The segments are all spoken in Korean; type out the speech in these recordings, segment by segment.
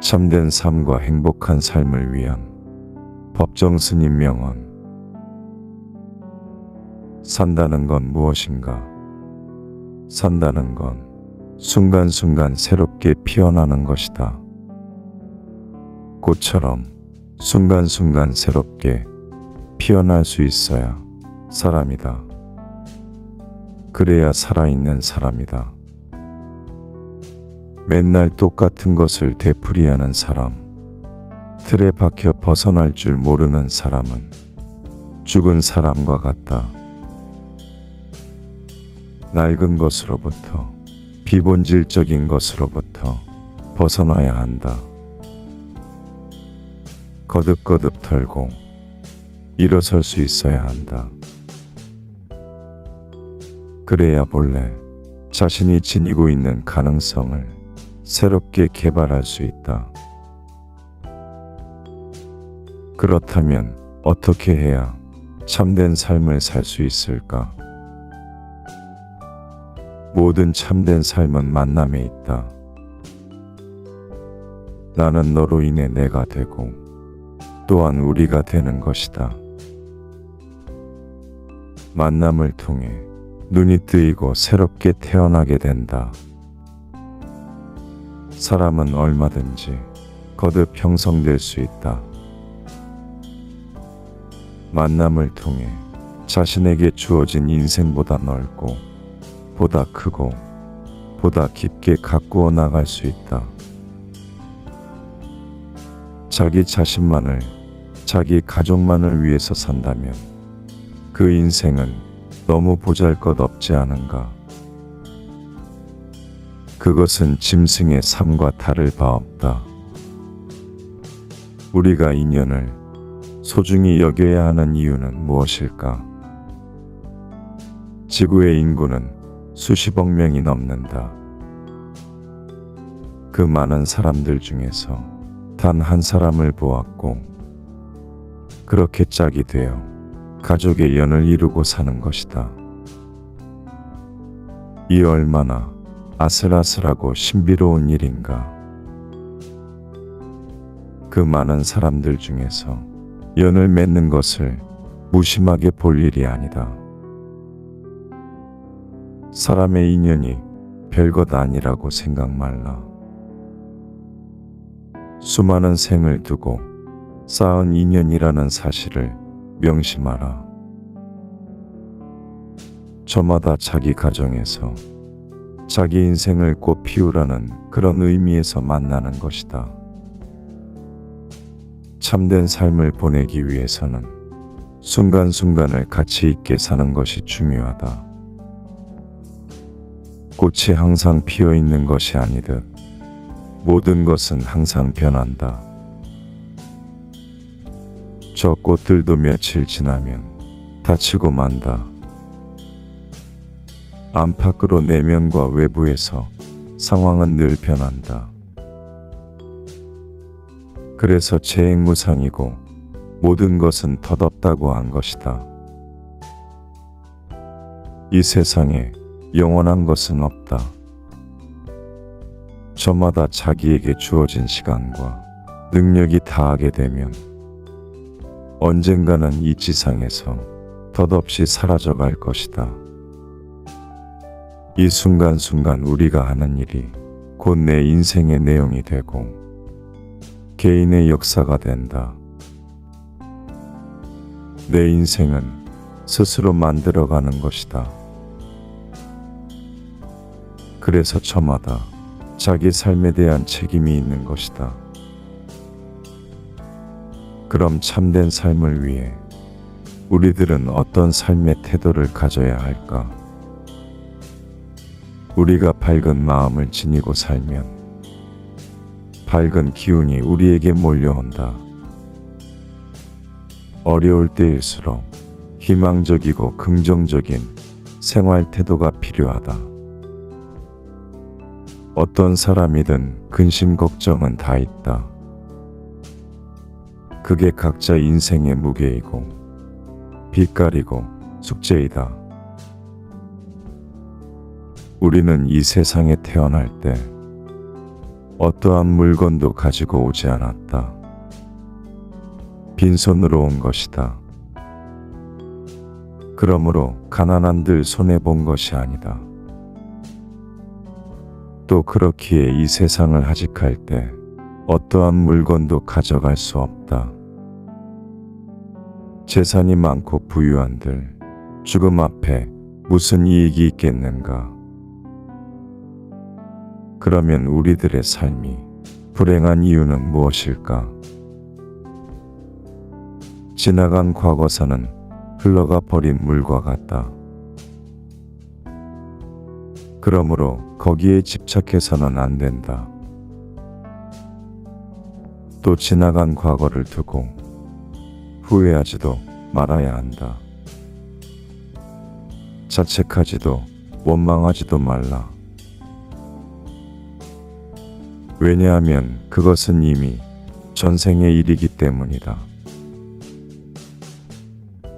참된 삶과 행복한 삶을 위한 법정 스님 명언. 산다는 건 무엇인가? 산다는 건 순간순간 새롭게 피어나는 것이다. 꽃처럼 순간순간 새롭게 피어날 수 있어야 사람이다. 그래야 살아있는 사람이다. 맨날 똑같은 것을 되풀이하는 사람, 틀에 박혀 벗어날 줄 모르는 사람은 죽은 사람과 같다. 낡은 것으로부터, 비본질적인 것으로부터 벗어나야 한다. 거듭거듭 털고 일어설 수 있어야 한다. 그래야 본래 자신이 지니고 있는 가능성을 새롭게 개발할 수 있다. 그렇다면 어떻게 해야 참된 삶을 살 수 있을까? 모든 참된 삶은 만남에 있다. 나는 너로 인해 내가 되고 또한 우리가 되는 것이다. 만남을 통해 눈이 뜨이고 새롭게 태어나게 된다. 사람은 얼마든지 거듭 형성될 수 있다. 만남을 통해 자신에게 주어진 인생보다 넓고 보다 크고 보다 깊게 가꾸어 나갈 수 있다. 자기 자신만을, 자기 가족만을 위해서 산다면 그 인생은 너무 보잘것없지 않은가? 그것은 짐승의 삶과 다를 바 없다. 우리가 인연을 소중히 여겨야 하는 이유는 무엇일까? 지구의 인구는 수십억 명이 넘는다. 그 많은 사람들 중에서 단 한 사람을 보았고 그렇게 짝이 되어 가족의 연을 이루고 사는 것이다. 이 얼마나 아슬아슬하고 신비로운 일인가. 그 많은 사람들 중에서 연을 맺는 것을 무심하게 볼 일이 아니다. 사람의 인연이 별것 아니라고 생각 말라. 수많은 생을 두고 쌓은 인연이라는 사실을 명심하라. 저마다 자기 가정에서 자기 인생을 꽃 피우라는 그런 의미에서 만나는 것이다. 참된 삶을 보내기 위해서는 순간순간을 가치 있게 사는 것이 중요하다. 꽃이 항상 피어 있는 것이 아니듯 모든 것은 항상 변한다. 저 꽃들도 며칠 지나면 다치고 만다. 안팎으로 내면과 외부에서 상황은 늘 변한다. 그래서 재행무상이고 모든 것은 덧없다고 한 것이다. 이 세상에 영원한 것은 없다. 저마다 자기에게 주어진 시간과 능력이 다하게 되면 언젠가는 이 지상에서 덧없이 사라져갈 것이다. 이 순간순간 우리가 하는 일이 곧 내 인생의 내용이 되고 개인의 역사가 된다. 내 인생은 스스로 만들어가는 것이다. 그래서 저마다 자기 삶에 대한 책임이 있는 것이다. 그럼 참된 삶을 위해 우리들은 어떤 삶의 태도를 가져야 할까? 우리가 밝은 마음을 지니고 살면 밝은 기운이 우리에게 몰려온다. 어려울 때일수록 희망적이고 긍정적인 생활 태도가 필요하다. 어떤 사람이든 근심 걱정은 다 있다. 그게 각자 인생의 무게이고 빛깔이고 숙제이다. 우리는 이 세상에 태어날 때 어떠한 물건도 가지고 오지 않았다. 빈손으로 온 것이다. 그러므로 가난한들 손해본 것이 아니다. 또 그렇기에 이 세상을 하직할 때 어떠한 물건도 가져갈 수 없다. 재산이 많고 부유한들 죽음 앞에 무슨 이익이 있겠는가? 그러면 우리들의 삶이 불행한 이유는 무엇일까? 지나간 과거사는 흘러가 버린 물과 같다. 그러므로 거기에 집착해서는 안 된다. 또 지나간 과거를 두고 후회하지도 말아야 한다. 자책하지도 원망하지도 말라. 왜냐하면 그것은 이미 전생의 일이기 때문이다.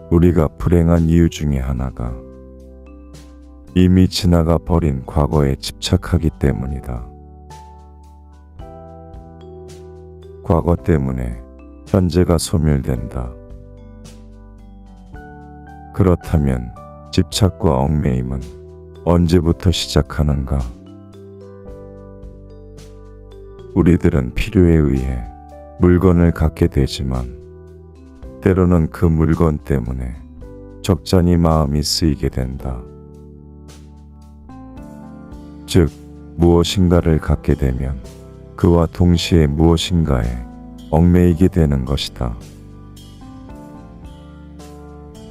우리가 불행한 이유 중에 하나가 이미 지나가 버린 과거에 집착하기 때문이다. 과거 때문에 현재가 소멸된다. 그렇다면 집착과 얽매임은 언제부터 시작하는가? 우리들은 필요에 의해 물건을 갖게 되지만 때로는 그 물건 때문에 적잖이 마음이 쓰이게 된다. 즉, 무엇인가를 갖게 되면 그와 동시에 무엇인가에 얽매이게 되는 것이다.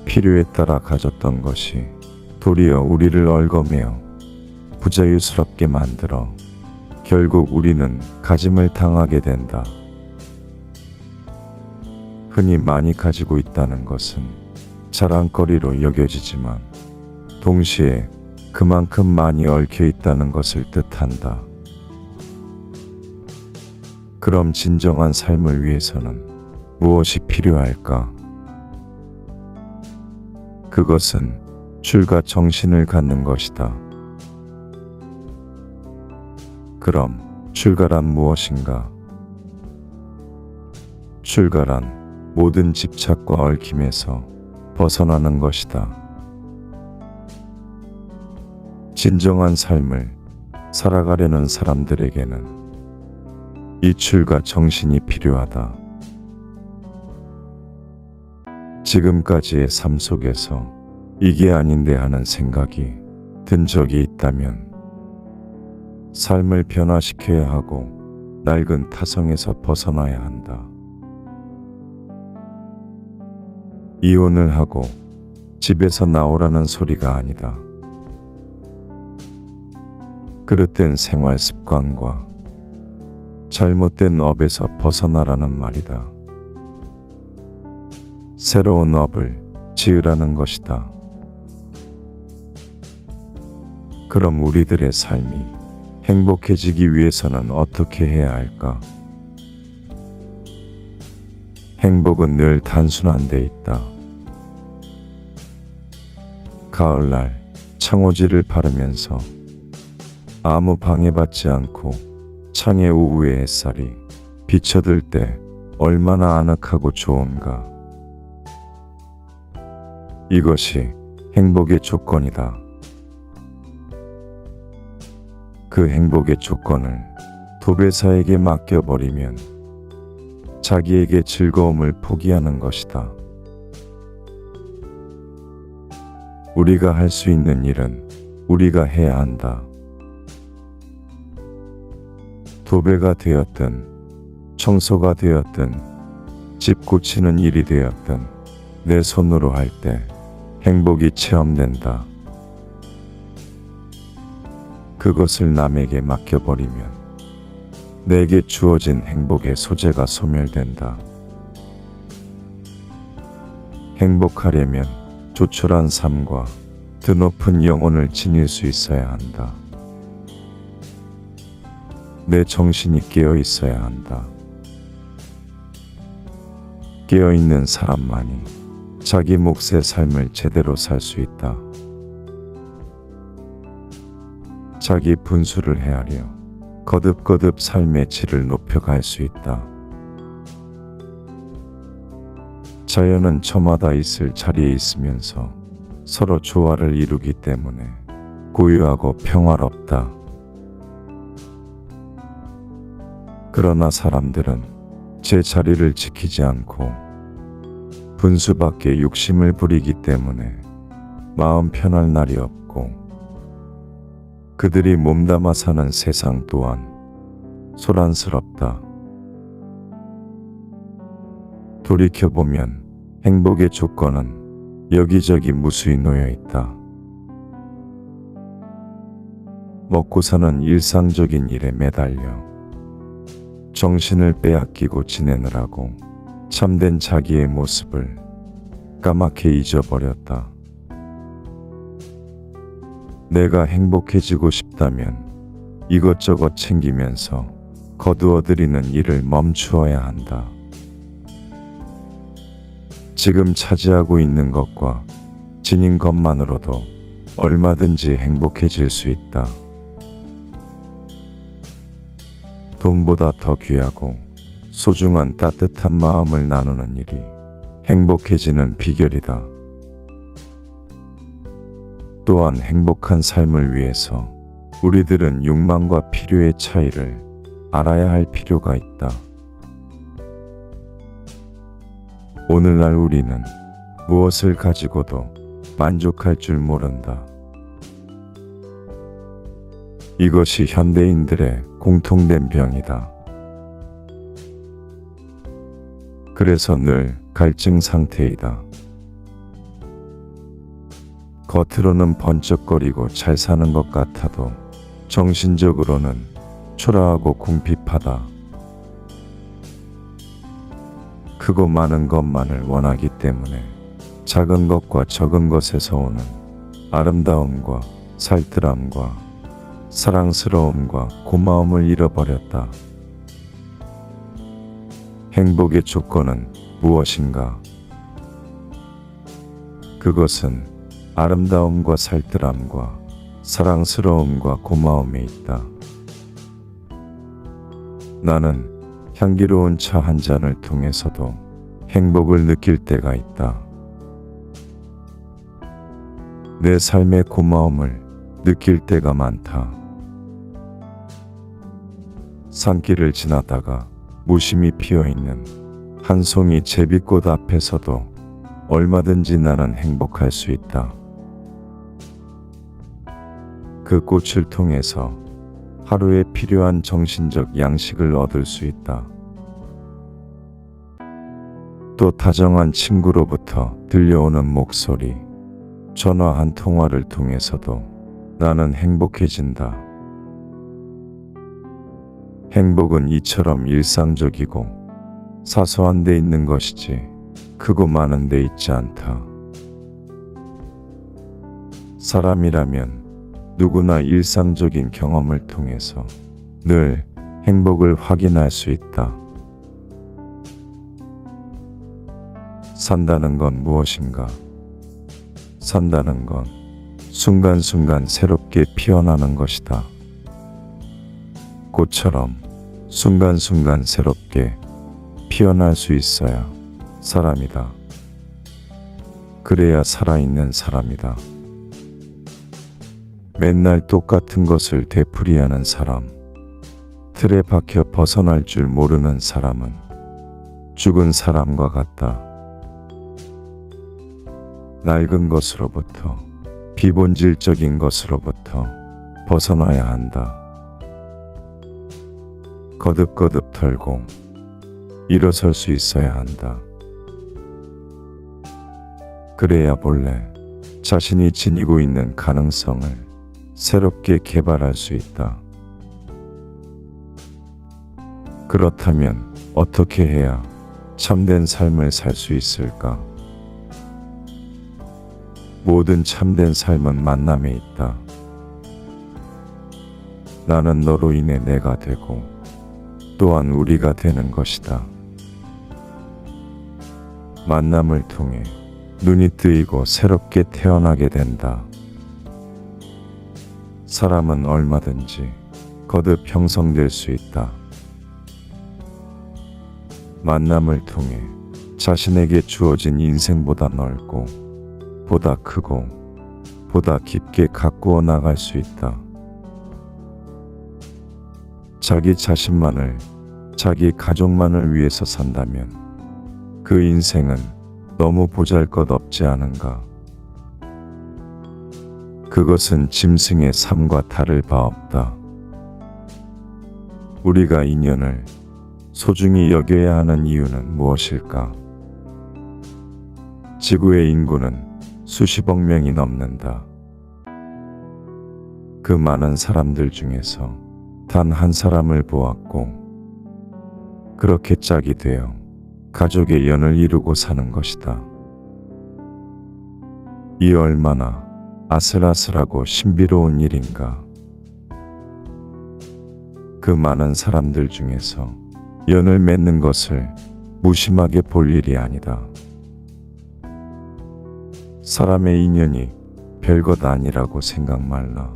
필요에 따라 가졌던 것이 도리어 우리를 얽어매어 부자유스럽게 만들어 결국 우리는 가짐을 당하게 된다. 흔히 많이 가지고 있다는 것은 자랑거리로 여겨지지만 동시에 그만큼 많이 얽혀 있다는 것을 뜻한다. 그럼 진정한 삶을 위해서는 무엇이 필요할까? 그것은 출가 정신을 갖는 것이다. 그럼 출가란 무엇인가? 출가란 모든 집착과 얽힘에서 벗어나는 것이다. 진정한 삶을 살아가려는 사람들에게는 이 출가 정신이 필요하다. 지금까지의 삶 속에서 이게 아닌데 하는 생각이 든 적이 있다면 삶을 변화시켜야 하고 낡은 타성에서 벗어나야 한다. 이혼을 하고 집에서 나오라는 소리가 아니다. 그릇된 생활 습관과 잘못된 업에서 벗어나라는 말이다. 새로운 업을 지으라는 것이다. 그럼 우리들의 삶이 행복해지기 위해서는 어떻게 해야 할까? 행복은 늘 단순한 데 있다. 가을날 창호지를 바르면서 아무 방해받지 않고 창의 오후의 햇살이 비쳐들 때 얼마나 아늑하고 좋은가. 이것이 행복의 조건이다. 그 행복의 조건을 도배사에게 맡겨버리면 자기에게 즐거움을 포기하는 것이다. 우리가 할 수 있는 일은 우리가 해야 한다. 도배가 되었든 청소가 되었든 집 고치는 일이 되었든 내 손으로 할 때 행복이 체험된다. 그것을 남에게 맡겨버리면 내게 주어진 행복의 소재가 소멸된다. 행복하려면 조촐한 삶과 드높은 영혼을 지닐 수 있어야 한다. 내 정신이 깨어 있어야 한다. 깨어 있는 사람만이 자기 몫의 삶을 제대로 살 수 있다. 자기 분수를 헤아려 거듭거듭 삶의 질을 높여갈 수 있다. 자연은 저마다 있을 자리에 있으면서 서로 조화를 이루기 때문에 고유하고 평화롭다. 그러나 사람들은 제 자리를 지키지 않고 분수밖에 욕심을 부리기 때문에 마음 편할 날이 없고, 그들이 몸담아 사는 세상 또한 소란스럽다. 돌이켜보면 행복의 조건은 여기저기 무수히 놓여 있다. 먹고 사는 일상적인 일에 매달려 정신을 빼앗기고 지내느라고 참된 자기의 모습을 까맣게 잊어버렸다. 내가 행복해지고 싶다면 이것저것 챙기면서 거두어들이는 일을 멈추어야 한다. 지금 차지하고 있는 것과 지닌 것만으로도 얼마든지 행복해질 수 있다. 돈보다 더 귀하고 소중한 따뜻한 마음을 나누는 일이 행복해지는 비결이다. 또한 행복한 삶을 위해서 우리들은 욕망과 필요의 차이를 알아야 할 필요가 있다. 오늘날 우리는 무엇을 가지고도 만족할 줄 모른다. 이것이 현대인들의 공통된 병이다. 그래서 늘 갈증 상태이다. 겉으로는 번쩍거리고 잘 사는 것 같아도 정신적으로는 초라하고 궁핍하다. 크고 많은 것만을 원하기 때문에 작은 것과 적은 것에서 오는 아름다움과 살뜰함과 사랑스러움과 고마움을 잃어버렸다. 행복의 조건은 무엇인가? 그것은 아름다움과 살뜰함과 사랑스러움과 고마움에 있다. 나는 향기로운 차 한 잔을 통해서도 행복을 느낄 때가 있다. 내 삶의 고마움을 느낄 때가 많다. 산길을 지나다가 무심히 피어있는 한 송이 제비꽃 앞에서도 얼마든지 나는 행복할 수 있다. 그 꽃을 통해서 하루에 필요한 정신적 양식을 얻을 수 있다. 또 다정한 친구로부터 들려오는 목소리, 전화 한 통화를 통해서도 나는 행복해진다. 행복은 이처럼 일상적이고 사소한 데 있는 것이지 크고 많은 데 있지 않다. 사람이라면 누구나 일상적인 경험을 통해서 늘 행복을 확인할 수 있다. 산다는 건 무엇인가? 산다는 건 순간순간 새롭게 피어나는 것이다. 꽃처럼 순간순간 새롭게 피어날 수 있어야 사람이다. 그래야 살아있는 사람이다. 맨날 똑같은 것을 되풀이하는 사람, 틀에 박혀 벗어날 줄 모르는 사람은 죽은 사람과 같다. 낡은 것으로부터, 비본질적인 것으로부터 벗어나야 한다. 거듭거듭 털고 일어설 수 있어야 한다. 그래야 본래 자신이 지니고 있는 가능성을 새롭게 개발할 수 있다. 그렇다면 어떻게 해야 참된 삶을 살 수 있을까? 모든 참된 삶은 만남에 있다. 나는 너로 인해 내가 되고 또한 우리가 되는 것이다. 만남을 통해 눈이 뜨이고 새롭게 태어나게 된다. 사람은 얼마든지 거듭 형성될 수 있다. 만남을 통해 자신에게 주어진 인생보다 넓고 보다 크고 보다 깊게 가꾸어 나갈 수 있다. 자기 자신만을, 자기 가족만을 위해서 산다면 그 인생은 너무 보잘것없지 않은가. 그것은 짐승의 삶과 다를 바 없다. 우리가 인연을 소중히 여겨야 하는 이유는 무엇일까? 지구의 인구는 수십억 명이 넘는다. 그 많은 사람들 중에서 단 한 사람을 보았고 그렇게 짝이 되어 가족의 연을 이루고 사는 것이다. 이 얼마나 아슬아슬하고 신비로운 일인가. 그 많은 사람들 중에서 연을 맺는 것을 무심하게 볼 일이 아니다. 사람의 인연이 별것 아니라고 생각 말라.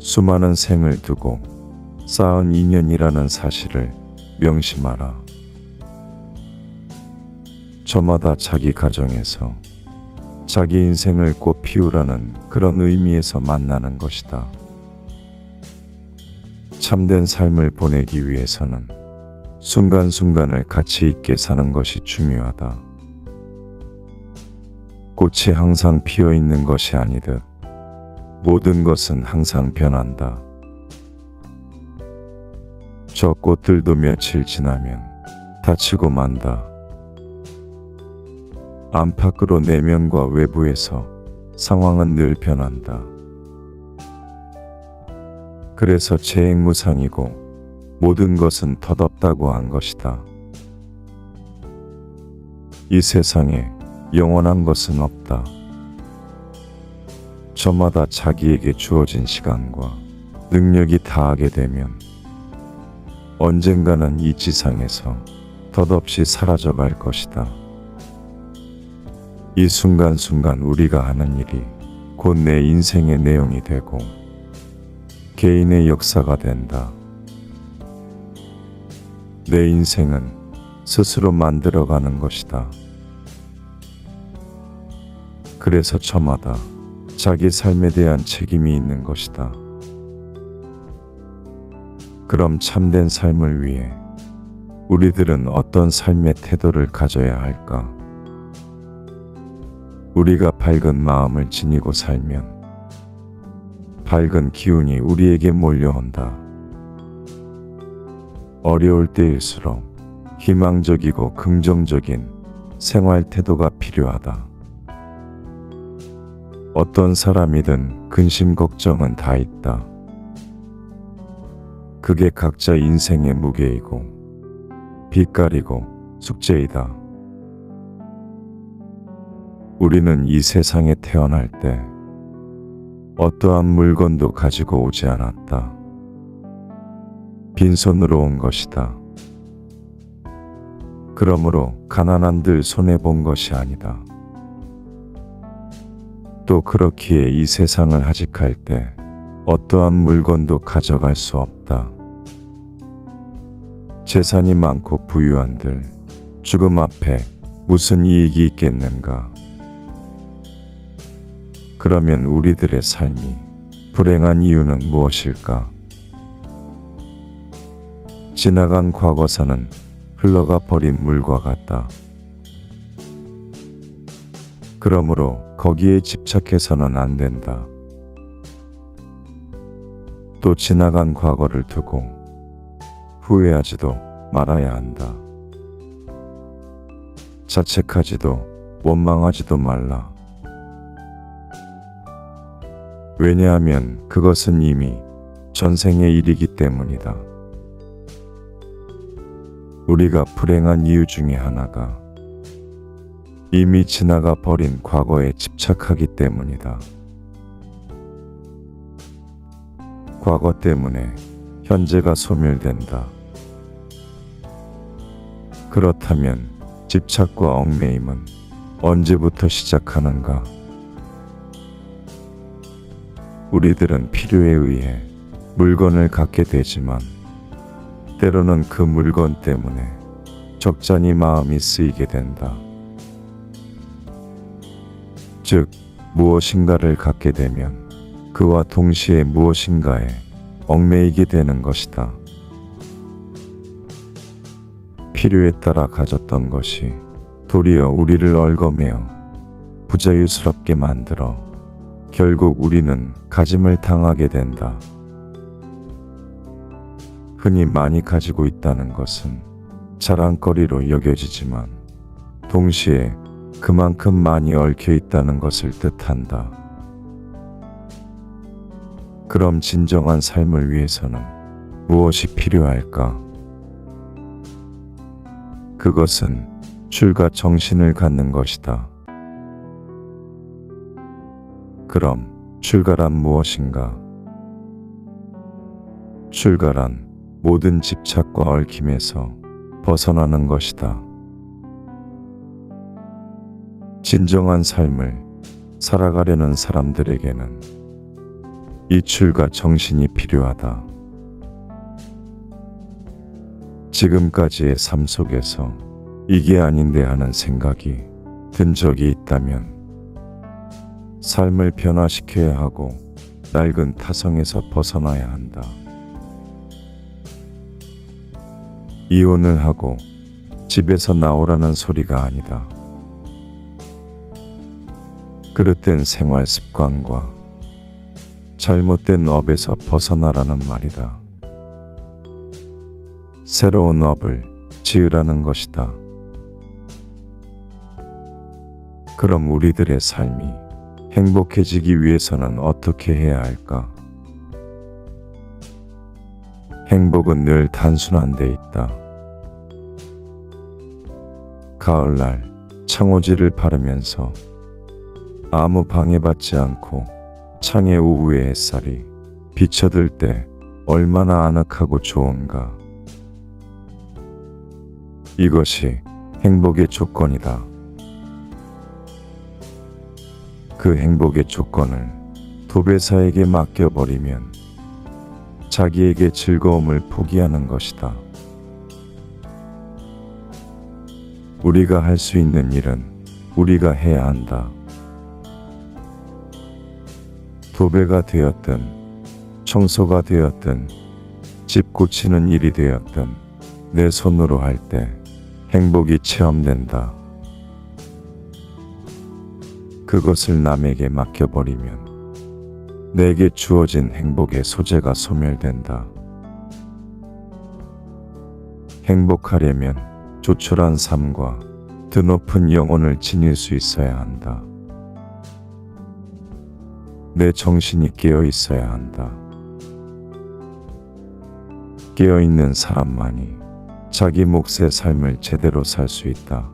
수많은 생을 두고 쌓은 인연이라는 사실을 명심하라. 저마다 자기 가정에서 자기 인생을 꽃 피우라는 그런 의미에서 만나는 것이다. 참된 삶을 보내기 위해서는 순간순간을 가치 있게 사는 것이 중요하다. 꽃이 항상 피어 있는 것이 아니듯 모든 것은 항상 변한다. 저 꽃들도 며칠 지나면 다치고 만다. 안팎으로 내면과 외부에서 상황은 늘 변한다. 그래서 재행무상이고 모든 것은 덧없다고 한 것이다. 이 세상에 영원한 것은 없다. 저마다 자기에게 주어진 시간과 능력이 다하게 되면 언젠가는 이 지상에서 덧없이 사라져갈 것이다. 이 순간순간 우리가 하는 일이 곧 내 인생의 내용이 되고 개인의 역사가 된다. 내 인생은 스스로 만들어가는 것이다. 그래서 저마다 자기 삶에 대한 책임이 있는 것이다. 그럼 참된 삶을 위해 우리들은 어떤 삶의 태도를 가져야 할까? 우리가 밝은 마음을 지니고 살면 밝은 기운이 우리에게 몰려온다. 어려울 때일수록 희망적이고 긍정적인 생활 태도가 필요하다. 어떤 사람이든 근심 걱정은 다 있다. 그게 각자 인생의 무게이고 빛깔이고 숙제이다. 우리는 이 세상에 태어날 때 어떠한 물건도 가지고 오지 않았다. 빈손으로 온 것이다. 그러므로 가난한들 손해본 것이 아니다. 또 그렇기에 이 세상을 하직할 때 어떠한 물건도 가져갈 수 없다. 재산이 많고 부유한들 죽음 앞에 무슨 이익이 있겠는가? 그러면 우리들의 삶이 불행한 이유는 무엇일까? 지나간 과거사는 흘러가 버린 물과 같다. 그러므로 거기에 집착해서는 안 된다. 또 지나간 과거를 두고 후회하지도 말아야 한다. 자책하지도 원망하지도 말라. 왜냐하면 그것은 이미 전생의 일이기 때문이다. 우리가 불행한 이유 중에 하나가 이미 지나가 버린 과거에 집착하기 때문이다. 과거 때문에 현재가 소멸된다. 그렇다면 집착과 얽매임은 언제부터 시작하는가? 우리들은 필요에 의해 물건을 갖게 되지만 때로는 그 물건 때문에 적잖이 마음이 쓰이게 된다. 즉, 무엇인가를 갖게 되면 그와 동시에 무엇인가에 얽매이게 되는 것이다. 필요에 따라 가졌던 것이 도리어 우리를 얽어매어 부자유스럽게 만들어 결국 우리는 가짐을 당하게 된다. 흔히 많이 가지고 있다는 것은 자랑거리로 여겨지지만 동시에 그만큼 많이 얽혀 있다는 것을 뜻한다. 그럼 진정한 삶을 위해서는 무엇이 필요할까? 그것은 출가 정신을 갖는 것이다. 그럼 출가란 무엇인가? 출가란 모든 집착과 얽힘에서 벗어나는 것이다. 진정한 삶을 살아가려는 사람들에게는 이 출가 정신이 필요하다. 지금까지의 삶 속에서 이게 아닌데 하는 생각이 든 적이 있다면 삶을 변화시켜야 하고 낡은 타성에서 벗어나야 한다. 이혼을 하고 집에서 나오라는 소리가 아니다. 그릇된 생활 습관과 잘못된 업에서 벗어나라는 말이다. 새로운 업을 지으라는 것이다. 그럼 우리들의 삶이 행복해지기 위해서는 어떻게 해야 할까? 행복은 늘 단순한 데 있다. 가을날 창호지를 바르면서 아무 방해받지 않고 창의 오후의 햇살이 비쳐들 때 얼마나 아늑하고 좋은가. 이것이 행복의 조건이다. 그 행복의 조건을 도배사에게 맡겨버리면 자기에게 즐거움을 포기하는 것이다. 우리가 할 수 있는 일은 우리가 해야 한다. 도배가 되었든 청소가 되었든 집 고치는 일이 되었든 내 손으로 할 때 행복이 체험된다. 그것을 남에게 맡겨버리면 내게 주어진 행복의 소재가 소멸된다. 행복하려면 조촐한 삶과 드높은 영혼을 지닐 수 있어야 한다. 내 정신이 깨어 있어야 한다. 깨어 있는 사람만이 자기 몫의 삶을 제대로 살 수 있다.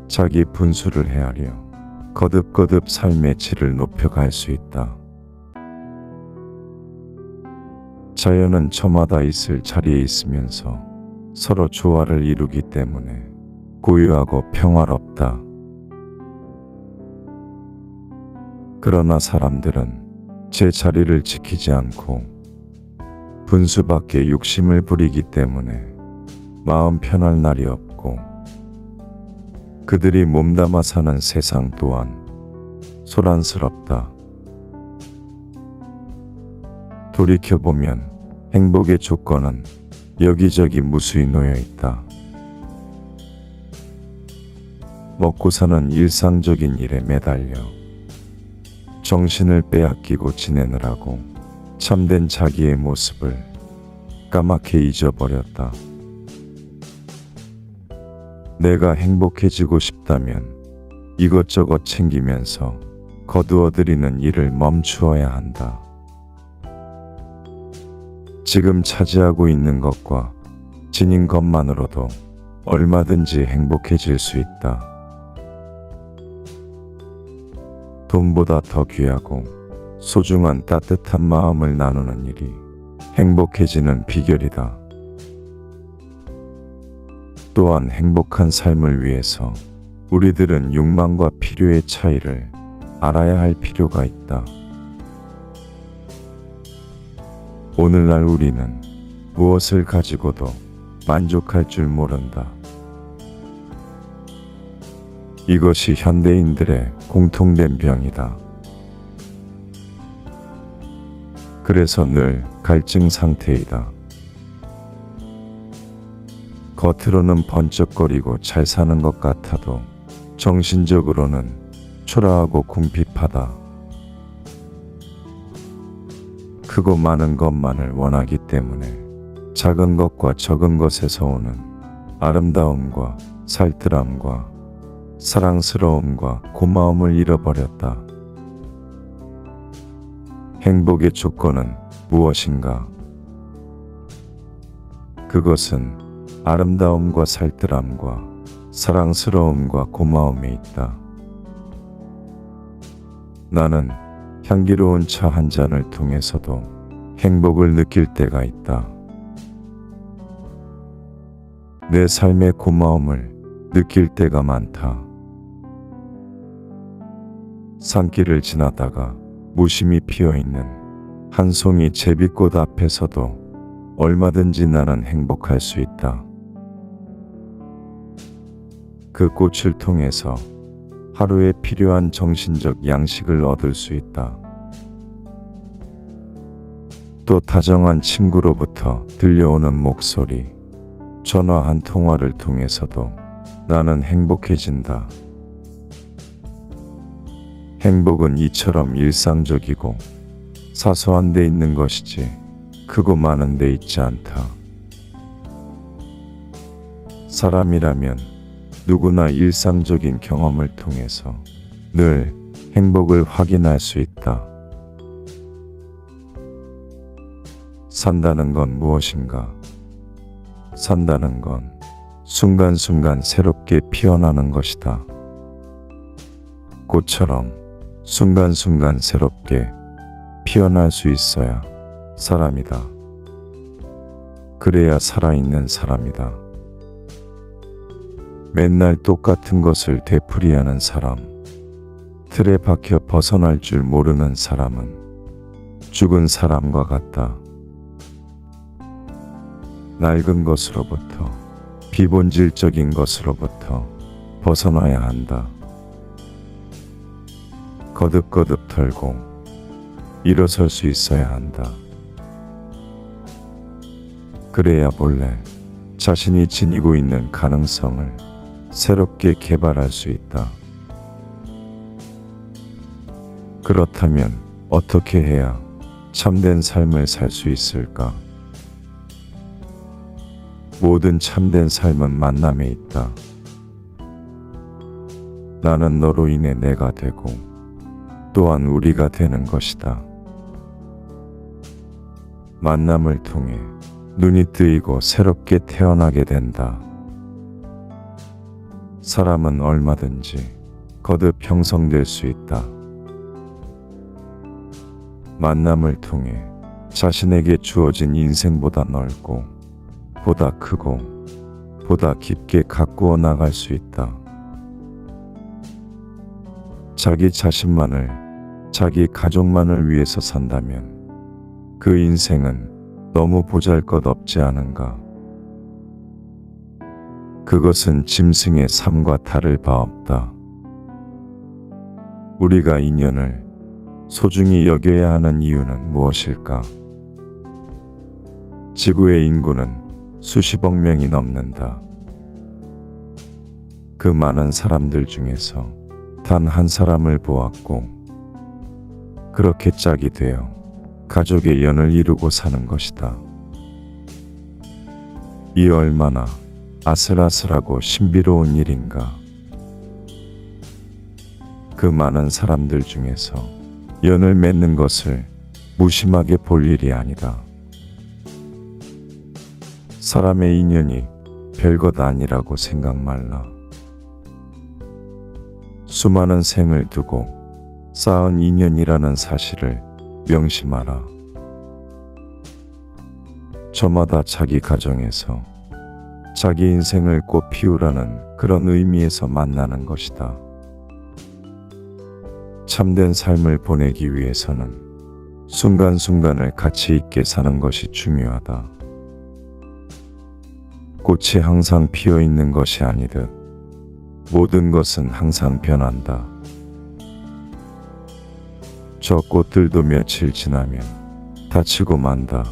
자기 분수를 헤아려 거듭거듭 삶의 질을 높여갈 수 있다. 자연은 저마다 있을 자리에 있으면서 서로 조화를 이루기 때문에 고요하고 평화롭다. 그러나 사람들은 제 자리를 지키지 않고 분수 밖에 욕심을 부리기 때문에 마음 편할 날이 없고 그들이 몸담아 사는 세상 또한 소란스럽다. 돌이켜보면 행복의 조건은 여기저기 무수히 놓여 있다. 먹고 사는 일상적인 일에 매달려 정신을 빼앗기고 지내느라고 참된 자기의 모습을 까맣게 잊어버렸다. 내가 행복해지고 싶다면 이것저것 챙기면서 거두어들이는 일을 멈추어야 한다. 지금 차지하고 있는 것과 지닌 것만으로도 얼마든지 행복해질 수 있다. 돈보다 더 귀하고 소중한 따뜻한 마음을 나누는 일이 행복해지는 비결이다. 또한 행복한 삶을 위해서 우리들은 욕망과 필요의 차이를 알아야 할 필요가 있다. 오늘날 우리는 무엇을 가지고도 만족할 줄 모른다. 이것이 현대인들의 공통된 병이다. 그래서 늘 갈증 상태이다. 겉으로는 번쩍거리고 잘 사는 것 같아도 정신적으로는 초라하고 궁핍하다. 크고 많은 것만을 원하기 때문에 작은 것과 적은 것에서 오는 아름다움과 살뜰함과 사랑스러움과 고마움을 잃어버렸다. 행복의 조건은 무엇인가? 그것은 아름다움과 살뜰함과 사랑스러움과 고마움에 있다. 나는 향기로운 차 한 잔을 통해서도 행복을 느낄 때가 있다. 내 삶의 고마움을 느낄 때가 많다. 산길을 지나다가 무심히 피어있는 한 송이 제비꽃 앞에서도 얼마든지 나는 행복할 수 있다. 그 꽃을 통해서 하루에 필요한 정신적 양식을 얻을 수 있다. 또 다정한 친구로부터 들려오는 목소리, 전화 한 통화를 통해서도 나는 행복해진다. 행복은 이처럼 일상적이고 사소한 데 있는 것이지 크고 많은 데 있지 않다. 사람이라면 누구나 일상적인 경험을 통해서 늘 행복을 확인할 수 있다. 산다는 건 무엇인가? 산다는 건 순간순간 새롭게 피어나는 것이다. 꽃처럼 순간순간 새롭게 피어날 수 있어야 사람이다. 그래야 살아있는 사람이다. 맨날 똑같은 것을 되풀이하는 사람, 틀에 박혀 벗어날 줄 모르는 사람은 죽은 사람과 같다. 낡은 것으로부터, 비본질적인 것으로부터 벗어나야 한다. 거듭거듭 털고 일어설 수 있어야 한다. 그래야 본래 자신이 지니고 있는 가능성을 새롭게 개발할 수 있다. 그렇다면 어떻게 해야 참된 삶을 살 수 있을까? 모든 참된 삶은 만남에 있다. 나는 너로 인해 내가 되고 또한 우리가 되는 것이다. 만남을 통해 눈이 뜨이고 새롭게 태어나게 된다. 사람은 얼마든지 거듭 형성될 수 있다. 만남을 통해 자신에게 주어진 인생보다 넓고 보다 크고 보다 깊게 가꾸어 나갈 수 있다. 자기 자신만을, 자기 가족만을 위해서 산다면 그 인생은 너무 보잘것없지 않은가? 그것은 짐승의 삶과 다를 바 없다. 우리가 인연을 소중히 여겨야 하는 이유는 무엇일까? 지구의 인구는 수십억 명이 넘는다. 그 많은 사람들 중에서 단 한 사람을 보았고 그렇게 짝이 되어 가족의 연을 이루고 사는 것이다. 이 얼마나 아슬아슬하고 신비로운 일인가. 그 많은 사람들 중에서 연을 맺는 것을 무심하게 볼 일이 아니다. 사람의 인연이 별것 아니라고 생각 말라. 수많은 생을 두고 쌓은 인연이라는 사실을 명심하라. 저마다 자기 가정에서 자기 인생을 꽃 피우라는 그런 의미에서 만나는 것이다. 참된 삶을 보내기 위해서는 순간순간을 가치 있게 사는 것이 중요하다. 꽃이 항상 피어 있는 것이 아니듯 모든 것은 항상 변한다. 저 꽃들도 며칠 지나면 다치고 만다.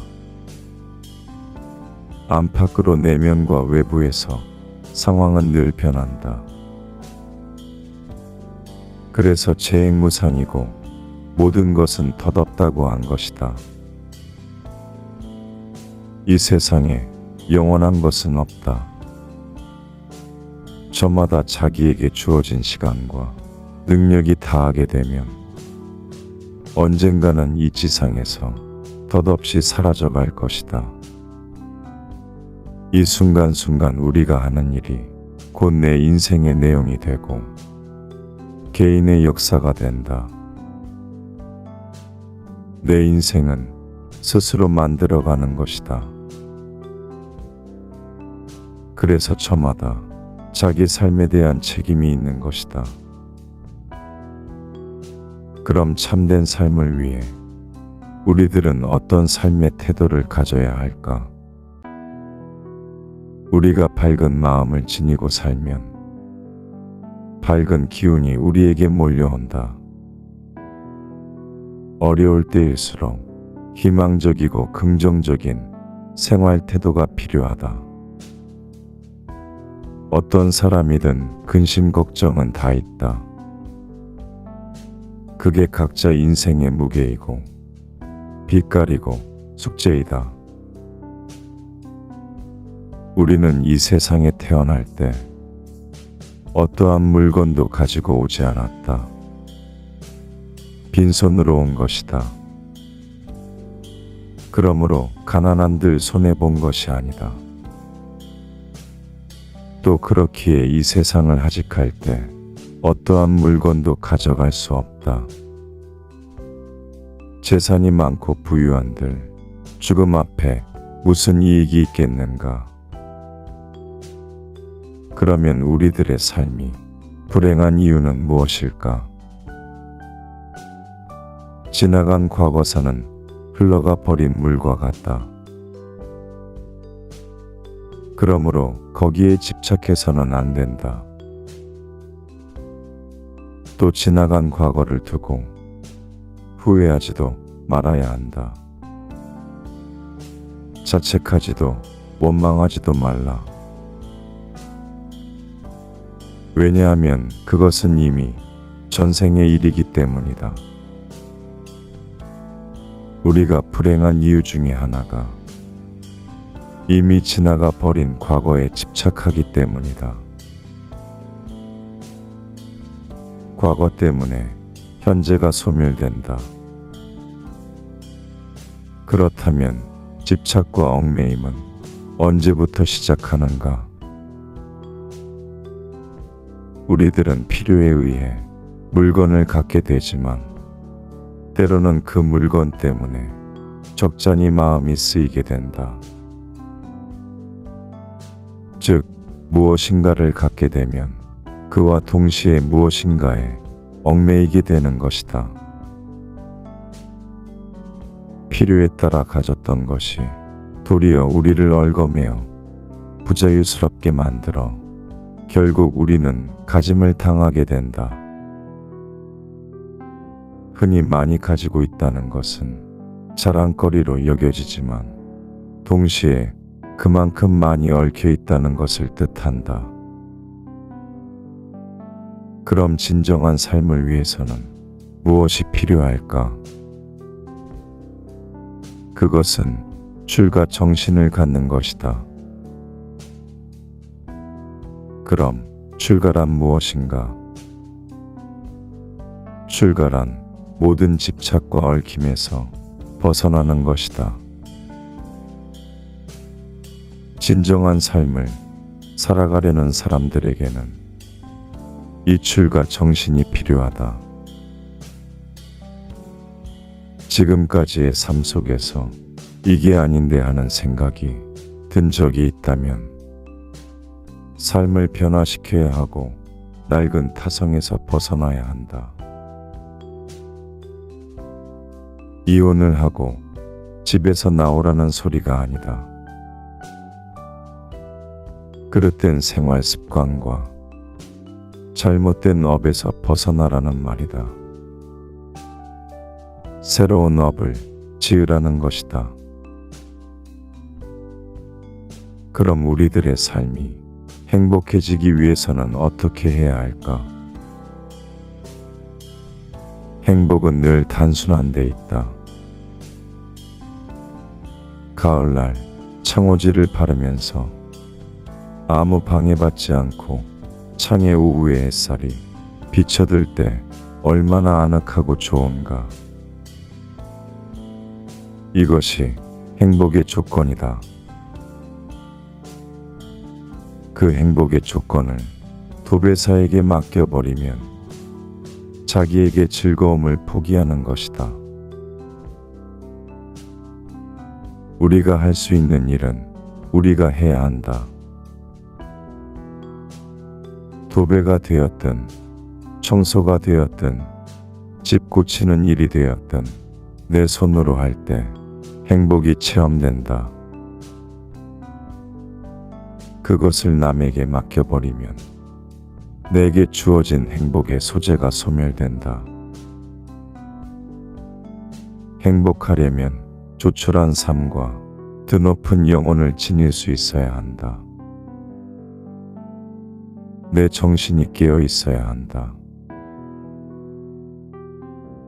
안팎으로 내면과 외부에서 상황은 늘 변한다. 그래서 재행무상이고 모든 것은 덧없다고 한 것이다. 이 세상에 영원한 것은 없다. 저마다 자기에게 주어진 시간과 능력이 다하게 되면 언젠가는 이 지상에서 덧없이 사라져갈 것이다. 이 순간순간 우리가 하는 일이 곧 내 인생의 내용이 되고 개인의 역사가 된다. 내 인생은 스스로 만들어가는 것이다. 그래서 저마다 자기 삶에 대한 책임이 있는 것이다. 그럼 참된 삶을 위해 우리들은 어떤 삶의 태도를 가져야 할까? 우리가 밝은 마음을 지니고 살면 밝은 기운이 우리에게 몰려온다. 어려울 때일수록 희망적이고 긍정적인 생활 태도가 필요하다. 어떤 사람이든 근심 걱정은 다 있다. 그게 각자 인생의 무게이고 빛깔이고 숙제이다. 우리는 이 세상에 태어날 때 어떠한 물건도 가지고 오지 않았다. 빈손으로 온 것이다. 그러므로 가난한들 손해본 것이 아니다. 또 그렇기에 이 세상을 하직할 때 어떠한 물건도 가져갈 수 없다. 재산이 많고 부유한들 죽음 앞에 무슨 이익이 있겠는가? 그러면 우리들의 삶이 불행한 이유는 무엇일까? 지나간 과거사는 흘러가 버린 물과 같다. 그러므로 거기에 집착해서는 안 된다. 또 지나간 과거를 두고 후회하지도 말아야 한다. 자책하지도 원망하지도 말라. 왜냐하면 그것은 이미 전생의 일이기 때문이다. 우리가 불행한 이유 중에 하나가 이미 지나가 버린 과거에 집착하기 때문이다. 과거 때문에 현재가 소멸된다. 그렇다면 집착과 얽매임은 언제부터 시작하는가? 우리들은 필요에 의해 물건을 갖게 되지만 때로는 그 물건 때문에 적잖이 마음이 쓰이게 된다. 즉, 무엇인가를 갖게 되면 그와 동시에 무엇인가에 얽매이게 되는 것이다. 필요에 따라 가졌던 것이 도리어 우리를 얽어매어 부자유스럽게 만들어 결국 우리는 가짐을 당하게 된다. 흔히 많이 가지고 있다는 것은 자랑거리로 여겨지지만 동시에 그만큼 많이 얽혀 있다는 것을 뜻한다. 그럼 진정한 삶을 위해서는 무엇이 필요할까? 그것은 출가 정신을 갖는 것이다. 그럼 출가란 무엇인가? 출가란 모든 집착과 얽힘에서 벗어나는 것이다. 진정한 삶을 살아가려는 사람들에게는 이 출가 정신이 필요하다. 지금까지의 삶 속에서 이게 아닌데 하는 생각이 든 적이 있다면 삶을 변화시켜야 하고 낡은 타성에서 벗어나야 한다. 이혼을 하고 집에서 나오라는 소리가 아니다. 그릇된 생활 습관과 잘못된 업에서 벗어나라는 말이다. 새로운 업을 지으라는 것이다. 그럼 우리들의 삶이 행복해지기 위해서는 어떻게 해야 할까? 행복은 늘 단순한 데 있다. 가을날 창호지를 바르면서 아무 방해받지 않고 창의 오후의 햇살이 비쳐들 때 얼마나 아늑하고 좋은가. 이것이 행복의 조건이다. 그 행복의 조건을 도배사에게 맡겨버리면 자기에게 즐거움을 포기하는 것이다. 우리가 할 수 있는 일은 우리가 해야 한다. 도배가 되었든 청소가 되었든 집 고치는 일이 되었든 내 손으로 할 때 행복이 체험된다. 그것을 남에게 맡겨버리면 내게 주어진 행복의 소재가 소멸된다. 행복하려면 조촐한 삶과 드높은 영혼을 지닐 수 있어야 한다. 내 정신이 깨어 있어야 한다.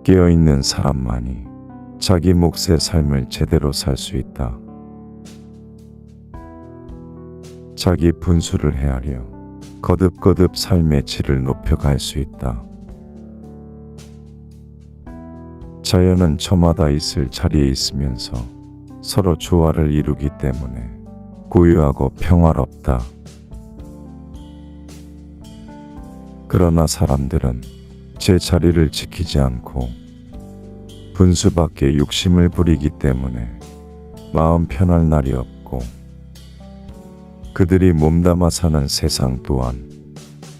깨어 있는 사람만이 자기 몫의 삶을 제대로 살 수 있다. 자기 분수를 헤아려 거듭거듭 삶의 질을 높여갈 수 있다. 자연은 저마다 있을 자리에 있으면서 서로 조화를 이루기 때문에 고요하고 평화롭다. 그러나 사람들은 제 자리를 지키지 않고 분수 밖에 욕심을 부리기 때문에 마음 편할 날이 없고, 그들이 몸담아 사는 세상 또한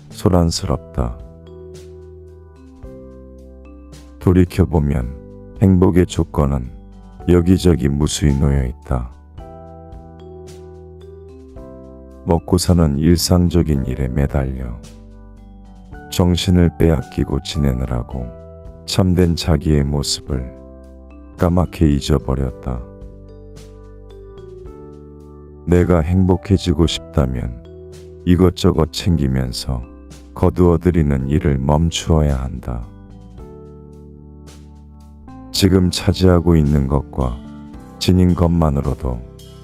소란스럽다. 돌이켜보면 행복의 조건은 여기저기 무수히 놓여 있다. 먹고 사는 일상적인 일에 매달려 정신을 빼앗기고 지내느라고 참된 자기의 모습을 까맣게 잊어버렸다. 내가 행복해지고 싶다면 이것저것 챙기면서 거두어들이는 일을 멈추어야 한다. 지금 차지하고 있는 것과 지닌 것만으로도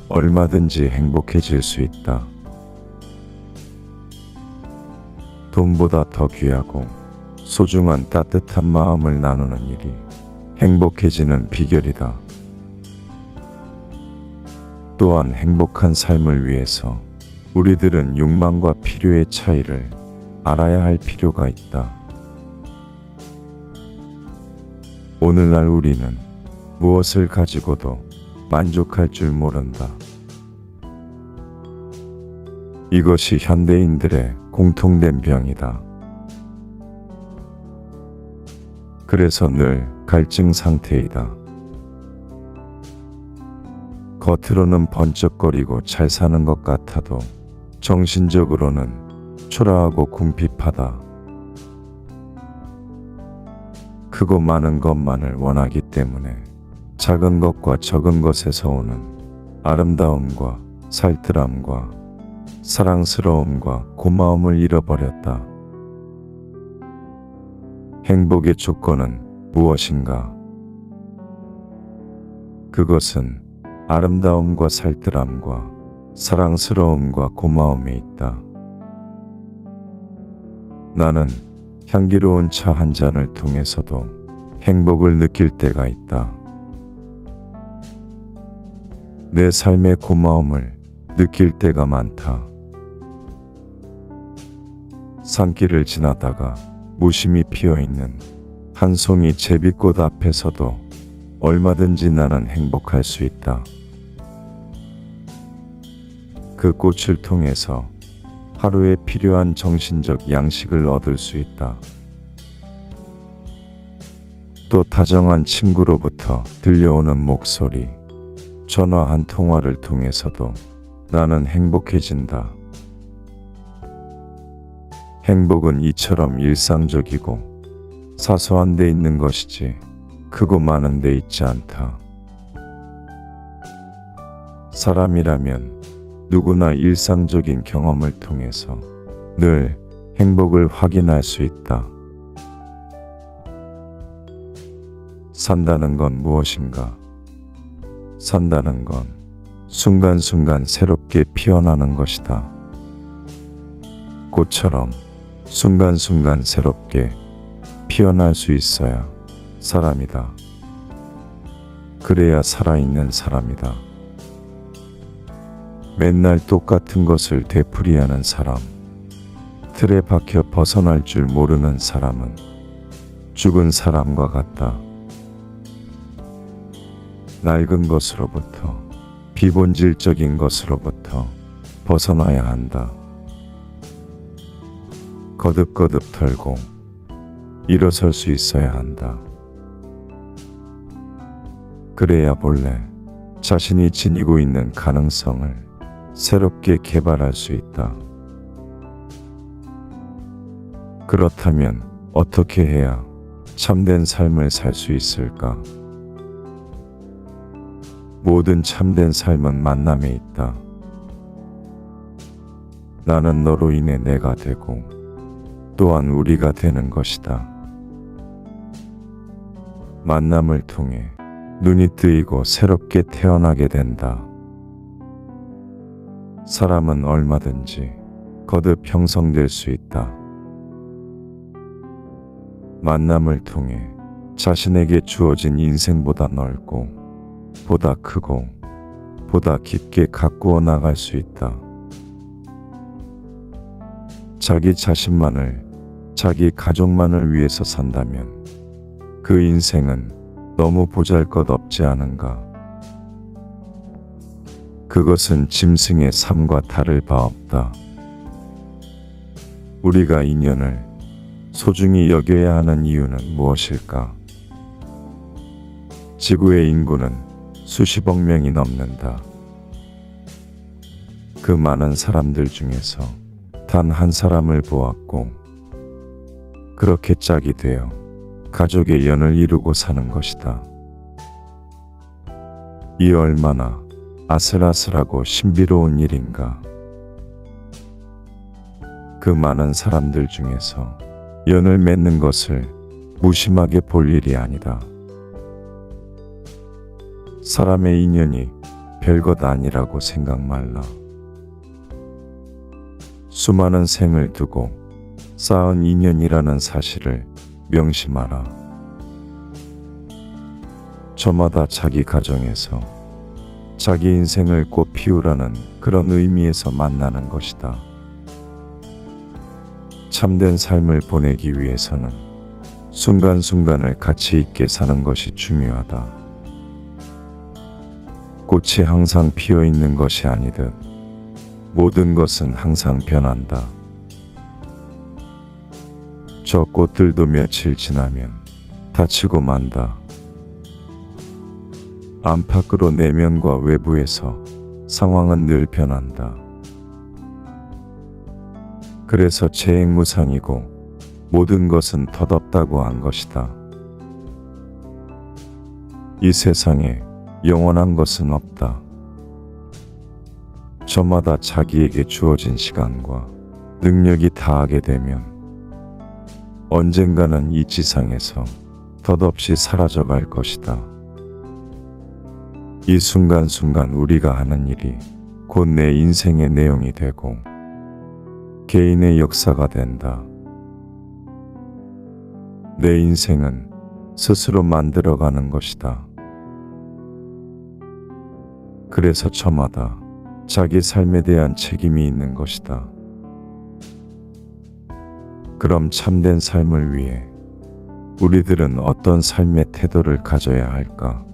얼마든지 행복해질 수 있다. 돈보다 더 귀하고 소중한 따뜻한 마음을 나누는 일이 행복해지는 비결이다. 또한 행복한 삶을 위해서 우리들은 욕망과 필요의 차이를 알아야 할 필요가 있다. 오늘날 우리는 무엇을 가지고도 만족할 줄 모른다. 이것이 현대인들의 공통된 병이다. 그래서 늘 갈증 상태이다. 겉으로는 번쩍거리고 잘 사는 것 같아도 정신적으로는 초라하고 궁핍하다. 크고 많은 것만을 원하기 때문에 작은 것과 적은 것에서 오는 아름다움과 살뜰함과 사랑스러움과 고마움을 잃어버렸다. 행복의 조건은 무엇인가? 그것은 아름다움과 살뜰함과 사랑스러움과 고마움에 있다. 나는 향기로운 차 한 잔을 통해서도 행복을 느낄 때가 있다. 내 삶의 고마움을 느낄 때가 많다. 산길을 지나다가 무심히 피어있는 한 송이 제비꽃 앞에서도 얼마든지 나는 행복할 수 있다. 그 꽃을 통해서 하루에 필요한 정신적 양식을 얻을 수 있다. 또 다정한 친구로부터 들려오는 목소리, 전화 한 통화를 통해서도 나는 행복해진다. 행복은 이처럼 일상적이고 사소한 데 있는 것이지 크고 많은 데 있지 않다. 사람이라면 누구나 일상적인 경험을 통해서 늘 행복을 확인할 수 있다. 산다는 건 무엇인가? 산다는 건 순간순간 새롭게 피어나는 것이다. 꽃처럼 순간순간 새롭게 피어날 수 있어야 사람이다. 그래야 살아있는 사람이다. 맨날 똑같은 것을 되풀이하는 사람, 틀에 박혀 벗어날 줄 모르는 사람은 죽은 사람과 같다. 낡은 것으로부터, 비본질적인 것으로부터 벗어나야 한다. 거듭거듭 털고 일어설 수 있어야 한다. 그래야 본래 자신이 지니고 있는 가능성을 새롭게 개발할 수 있다. 그렇다면 어떻게 해야 참된 삶을 살 수 있을까? 모든 참된 삶은 만남에 있다. 나는 너로 인해 내가 되고 또한 우리가 되는 것이다. 만남을 통해 눈이 뜨이고 새롭게 태어나게 된다. 사람은 얼마든지 거듭 형성될 수 있다. 만남을 통해 자신에게 주어진 인생보다 넓고 보다 크고 보다 깊게 가꾸어 나갈 수 있다. 자기 자신만을, 자기 가족만을 위해서 산다면 그 인생은 너무 보잘것없지 않은가? 그것은 짐승의 삶과 다를 바 없다. 우리가 인연을 소중히 여겨야 하는 이유는 무엇일까? 지구의 인구는 수십억 명이 넘는다. 그 많은 사람들 중에서 단 한 사람을 보았고 그렇게 짝이 되어 가족의 연을 이루고 사는 것이다. 이 얼마나 아슬아슬하고 신비로운 일인가. 그 많은 사람들 중에서 연을 맺는 것을 무심하게 볼 일이 아니다. 사람의 인연이 별것 아니라고 생각 말라. 수많은 생을 두고 쌓은 인연이라는 사실을 명심하라. 저마다 자기 가정에서 자기 인생을 꽃 피우라는 그런 의미에서 만나는 것이다. 참된 삶을 보내기 위해서는 순간순간을 가치 있게 사는 것이 중요하다. 꽃이 항상 피어 있는 것이 아니듯 모든 것은 항상 변한다. 저 꽃들도 며칠 지나면 다치고 만다. 안팎으로 내면과 외부에서 상황은 늘 변한다. 그래서 재행무상이고 모든 것은 덧없다고 한 것이다. 이 세상에 영원한 것은 없다. 저마다 자기에게 주어진 시간과 능력이 다하게 되면 언젠가는 이 지상에서 덧없이 사라져갈 것이다. 이 순간순간 우리가 하는 일이 곧 내 인생의 내용이 되고 개인의 역사가 된다. 내 인생은 스스로 만들어가는 것이다. 그래서 저마다 자기 삶에 대한 책임이 있는 것이다. 그럼 참된 삶을 위해 우리들은 어떤 삶의 태도를 가져야 할까?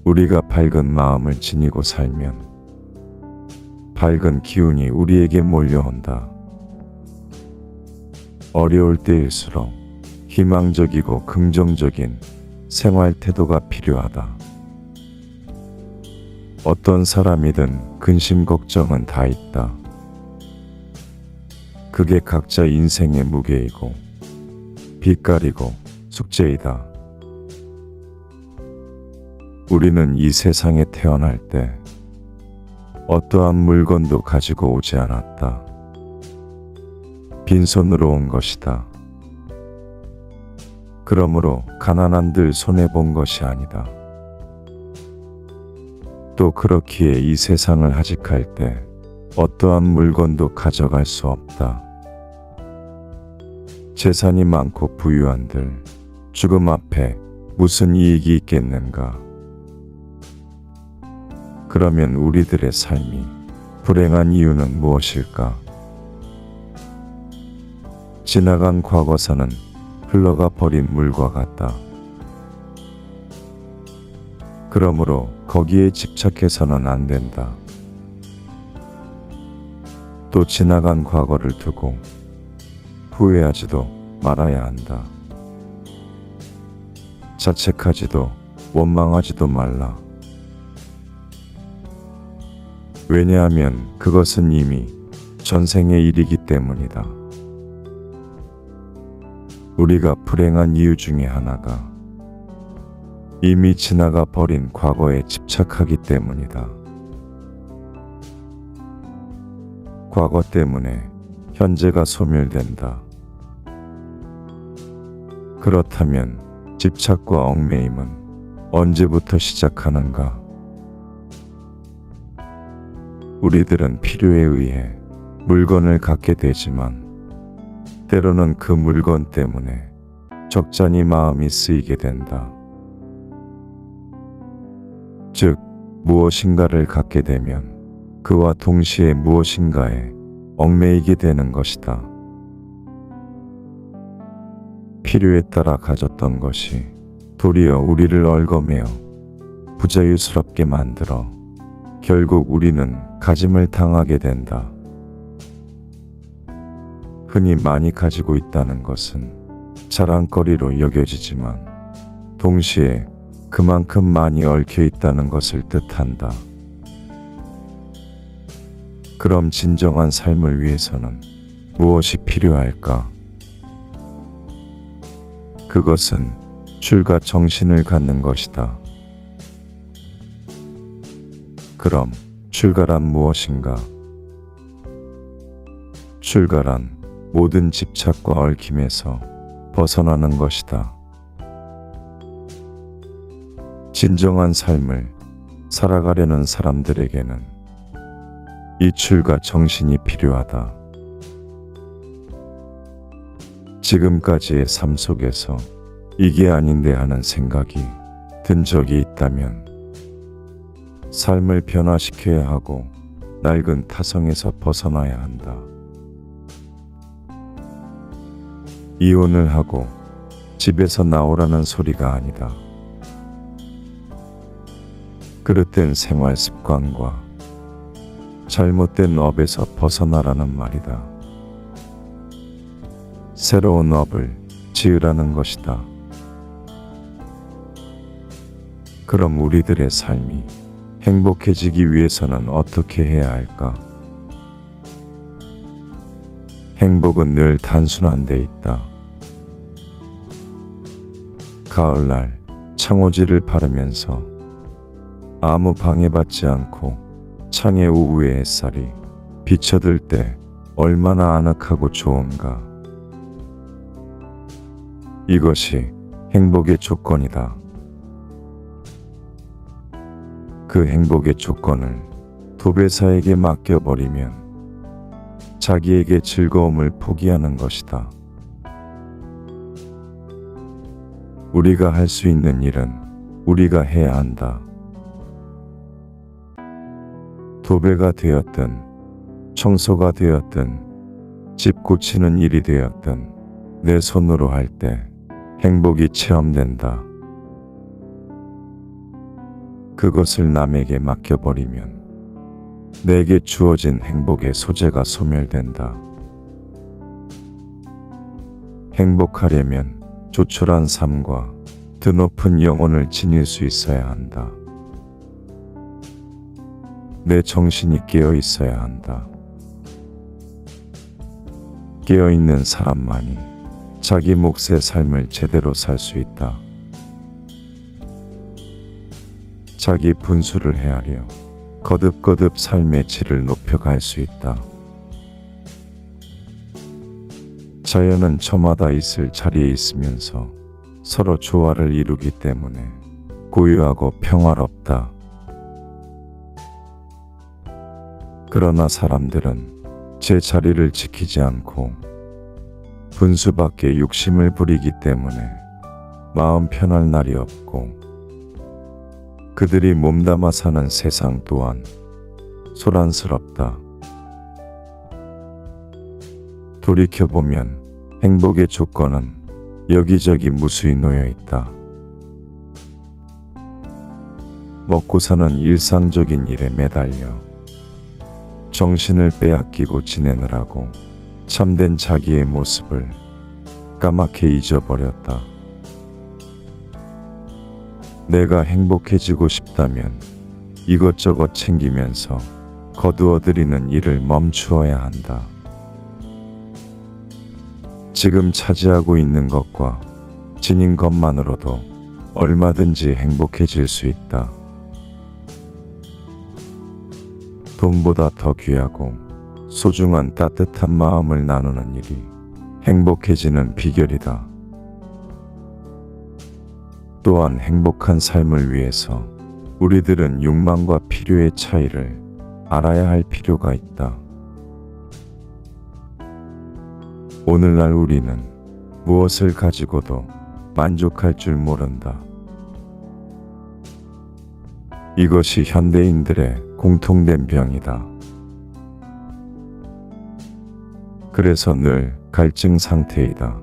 우리가 밝은 마음을 지니고 살면 밝은 기운이 우리에게 몰려온다. 어려울 때일수록 희망적이고 긍정적인 생활 태도가 필요하다. 어떤 사람이든 근심 걱정은 다 있다. 그게 각자 인생의 무게이고 빛깔이고 숙제이다. 우리는 이 세상에 태어날 때 어떠한 물건도 가지고 오지 않았다. 빈손으로 온 것이다. 그러므로 가난한들 손해본 것이 아니다. 또 그렇기에 이 세상을 하직할 때 어떠한 물건도 가져갈 수 없다. 재산이 많고 부유한들 죽음 앞에 무슨 이익이 있겠는가? 그러면 우리들의 삶이 불행한 이유는 무엇일까? 지나간 과거사는 흘러가 버린 물과 같다. 그러므로 거기에 집착해서는 안 된다. 또 지나간 과거를 두고 후회하지도 말아야 한다. 자책하지도 원망하지도 말라. 왜냐하면 그것은 이미 전생의 일이기 때문이다. 우리가 불행한 이유 중에 하나가 이미 지나가 버린 과거에 집착하기 때문이다. 과거 때문에 현재가 소멸된다. 그렇다면 집착과 얽매임은 언제부터 시작하는가? 우리들은 필요에 의해 물건을 갖게 되지만 때로는 그 물건 때문에 적잖이 마음이 쓰이게 된다. 즉, 무엇인가를 갖게 되면 그와 동시에 무엇인가에 얽매이게 되는 것이다. 필요에 따라 가졌던 것이 도리어 우리를 얽어매어 부자유스럽게 만들어 결국 우리는 가짐을 당하게 된다. 흔히 많이 가지고 있다는 것은 자랑거리로 여겨지지만 동시에 그만큼 많이 얽혀 있다는 것을 뜻한다. 그럼 진정한 삶을 위해서는 무엇이 필요할까? 그것은 출가 정신을 갖는 것이다. 그럼 출가란 무엇인가? 출가란 모든 집착과 얽힘에서 벗어나는 것이다. 진정한 삶을 살아가려는 사람들에게는 이 출가 정신이 필요하다. 지금까지의 삶 속에서 이게 아닌데 하는 생각이 든 적이 있다면 삶을 변화시켜야 하고 낡은 타성에서 벗어나야 한다. 이혼을 하고 집에서 나오라는 소리가 아니다. 그릇된 생활 습관과 잘못된 업에서 벗어나라는 말이다. 새로운 업을 지으라는 것이다. 그럼 우리들의 삶이 행복해지기 위해서는 어떻게 해야 할까? 행복은 늘 단순한 데 있다. 가을날 창호지를 바르면서 아무 방해받지 않고 창의 오후의 햇살이 비쳐들 때 얼마나 아늑하고 좋은가. 이것이 행복의 조건이다. 그 행복의 조건을 도배사에게 맡겨버리면 자기에게 즐거움을 포기하는 것이다. 우리가 할 수 있는 일은 우리가 해야 한다. 도배가 되었든 청소가 되었든 집 고치는 일이 되었든 내 손으로 할 때 행복이 체험된다. 그것을 남에게 맡겨버리면 내게 주어진 행복의 소재가 소멸된다. 행복하려면 조촐한 삶과 드높은 영혼을 지닐 수 있어야 한다. 내 정신이 깨어 있어야 한다. 깨어 있는 사람만이 자기 몫의 삶을 제대로 살 수 있다. 자기 분수를 헤아려 거듭거듭 삶의 질을 높여갈 수 있다. 자연은 저마다 있을 자리에 있으면서 서로 조화를 이루기 때문에 고요하고 평화롭다. 그러나 사람들은 제 자리를 지키지 않고 분수 밖에 욕심을 부리기 때문에 마음 편할 날이 없고, 그들이 몸담아 사는 세상 또한 소란스럽다. 돌이켜보면 행복의 조건은 여기저기 무수히 놓여 있다. 먹고 사는 일상적인 일에 매달려 정신을 빼앗기고 지내느라고 참된 자기의 모습을 까맣게 잊어버렸다. 내가 행복해지고 싶다면 이것저것 챙기면서 거두어들이는 일을 멈추어야 한다. 지금 차지하고 있는 것과 지닌 것만으로도 얼마든지 행복해질 수 있다. 돈보다 더 귀하고 소중한 따뜻한 마음을 나누는 일이 행복해지는 비결이다. 또한 행복한 삶을 위해서 우리들은 욕망과 필요의 차이를 알아야 할 필요가 있다. 오늘날 우리는 무엇을 가지고도 만족할 줄 모른다. 이것이 현대인들의 공통된 병이다. 그래서 늘 갈증 상태이다.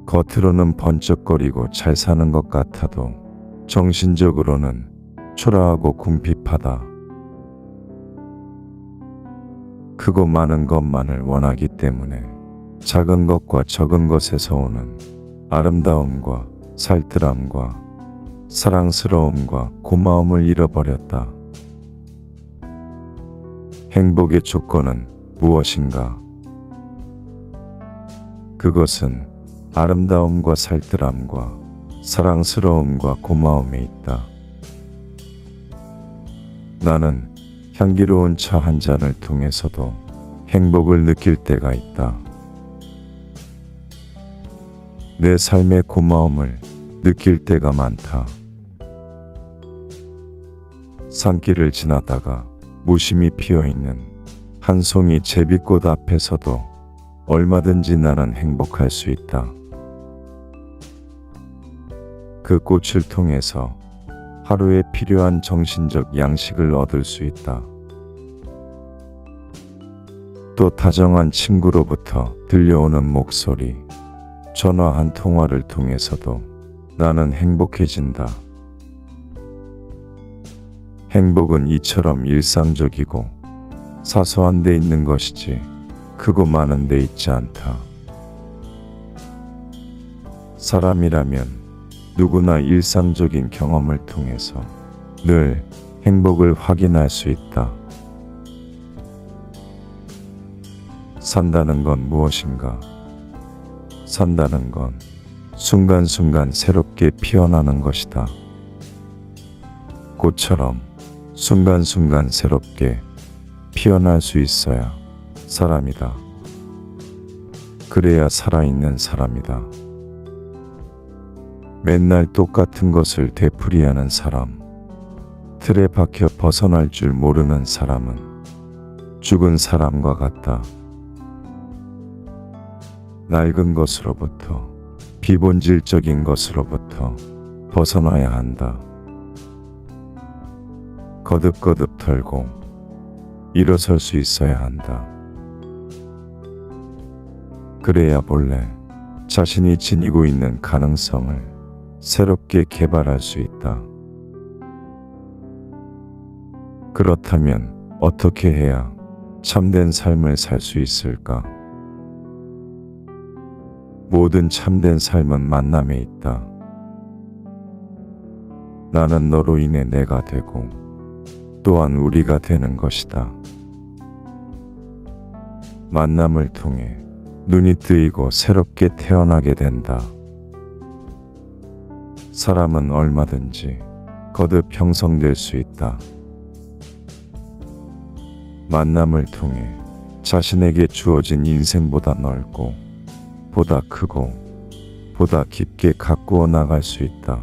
겉으로는 번쩍거리고 잘 사는 것 같아도 정신적으로는 초라하고 궁핍하다. 크고 많은 것만을 원하기 때문에 작은 것과 적은 것에서 오는 아름다움과 살뜰함과 사랑스러움과 고마움을 잃어버렸다. 행복의 조건은 무엇인가? 그것은 아름다움과 살뜰함과 사랑스러움과 고마움에 있다. 나는 향기로운 차 한 잔을 통해서도 행복을 느낄 때가 있다. 내 삶의 고마움을 느낄 때가 많다. 산길을 지나다가 무심히 피어있는 한 송이 제비꽃 앞에서도 얼마든지 나는 행복할 수 있다. 그 꽃을 통해서 하루에 필요한 정신적 양식을 얻을 수 있다. 또 다정한 친구로부터 들려오는 목소리, 전화 한 통화를 통해서도 나는 행복해진다. 행복은 이처럼 일상적이고 사소한 데 있는 것이지 크고 많은 데 있지 않다. 사람이라면 누구나 일상적인 경험을 통해서 늘 행복을 확인할 수 있다. 산다는 건 무엇인가? 산다는 건 순간순간 새롭게 피어나는 것이다. 꽃처럼 순간순간 새롭게 피어날 수 있어야 사람이다. 그래야 살아있는 사람이다. 맨날 똑같은 것을 되풀이하는 사람, 틀에 박혀 벗어날 줄 모르는 사람은 죽은 사람과 같다. 낡은 것으로부터, 비본질적인 것으로부터 벗어나야 한다. 거듭거듭 털고 일어설 수 있어야 한다. 그래야 본래 자신이 지니고 있는 가능성을 새롭게 개발할 수 있다. 그렇다면 어떻게 해야 참된 삶을 살 수 있을까? 모든 참된 삶은 만남에 있다. 나는 너로 인해 내가 되고 또한 우리가 되는 것이다. 만남을 통해 눈이 뜨이고 새롭게 태어나게 된다. 사람은 얼마든지 거듭 형성될 수 있다. 만남을 통해 자신에게 주어진 인생보다 넓고 보다 크고 보다 깊게 가꾸어 나갈 수 있다.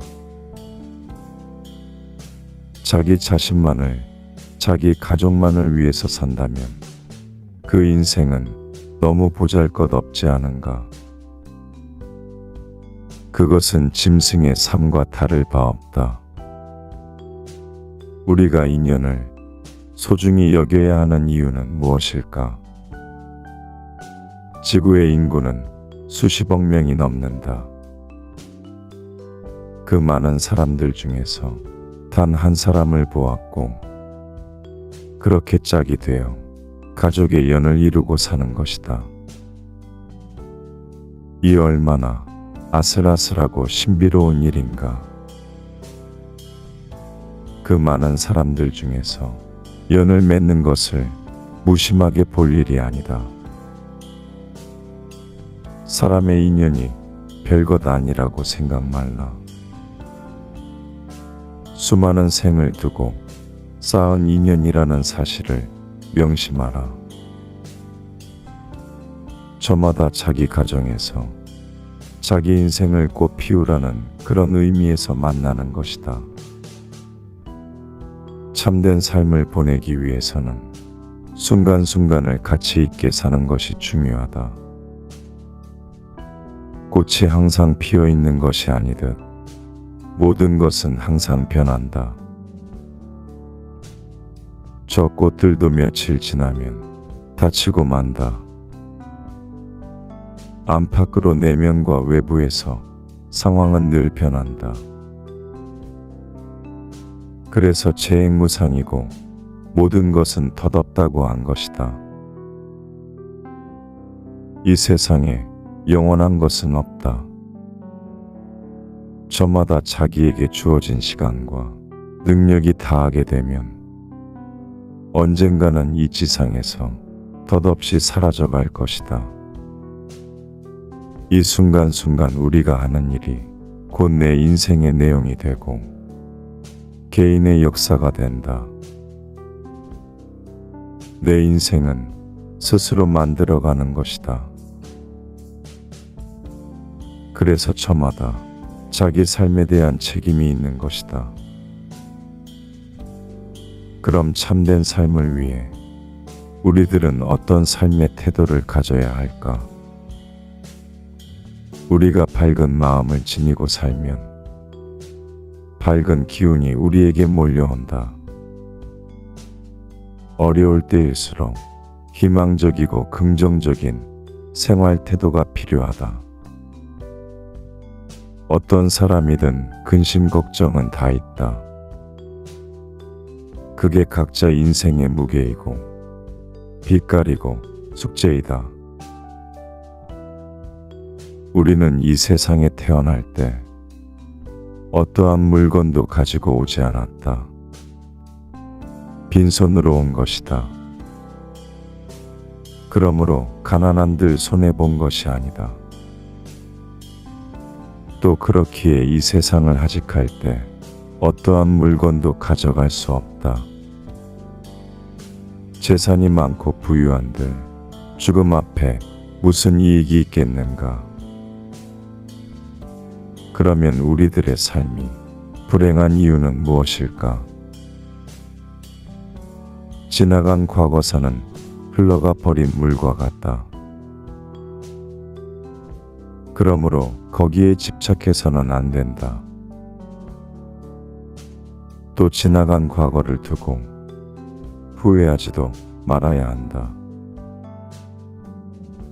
자기 자신만을, 자기 가족만을 위해서 산다면 그 인생은 너무 보잘것없지 않은가. 그것은 짐승의 삶과 다를 바 없다. 우리가 인연을 소중히 여겨야 하는 이유는 무엇일까? 지구의 인구는 수십억 명이 넘는다. 그 많은 사람들 중에서 단 한 사람을 보았고 그렇게 짝이 되어 가족의 연을 이루고 사는 것이다. 이 얼마나 아슬아슬하고 신비로운 일인가. 그 많은 사람들 중에서 연을 맺는 것을 무심하게 볼 일이 아니다. 사람의 인연이 별것 아니라고 생각 말라. 수많은 생을 두고 쌓은 인연이라는 사실을 명심하라. 저마다 자기 가정에서 자기 인생을 꽃 피우라는 그런 의미에서 만나는 것이다. 참된 삶을 보내기 위해서는 순간순간을 가치 있게 사는 것이 중요하다. 꽃이 항상 피어 있는 것이 아니듯 모든 것은 항상 변한다. 저 꽃들도 며칠 지나면 다치고 만다. 안팎으로 내면과 외부에서 상황은 늘 변한다. 그래서 재행무상이고 모든 것은 덧없다고 한 것이다. 이 세상에 영원한 것은 없다. 저마다 자기에게 주어진 시간과 능력이 다하게 되면 언젠가는 이 지상에서 덧없이 사라져갈 것이다. 이 순간순간 우리가 하는 일이 곧 내 인생의 내용이 되고 개인의 역사가 된다. 내 인생은 스스로 만들어가는 것이다. 그래서 저마다 자기 삶에 대한 책임이 있는 것이다. 그럼 참된 삶을 위해 우리들은 어떤 삶의 태도를 가져야 할까? 우리가 밝은 마음을 지니고 살면 밝은 기운이 우리에게 몰려온다. 어려울 때일수록 희망적이고 긍정적인 생활 태도가 필요하다. 어떤 사람이든 근심 걱정은 다 있다. 그게 각자 인생의 무게이고 빛깔이고 숙제이다. 우리는 이 세상에 태어날 때 어떠한 물건도 가지고 오지 않았다. 빈손으로 온 것이다. 그러므로 가난한들 손해본 것이 아니다. 또 그렇기에 이 세상을 하직할 때 어떠한 물건도 가져갈 수 없다. 재산이 많고 부유한들 죽음 앞에 무슨 이익이 있겠는가? 그러면 우리들의 삶이 불행한 이유는 무엇일까? 지나간 과거사는 흘러가 버린 물과 같다. 그러므로 거기에 집착해서는 안 된다. 또 지나간 과거를 두고 후회하지도 말아야 한다.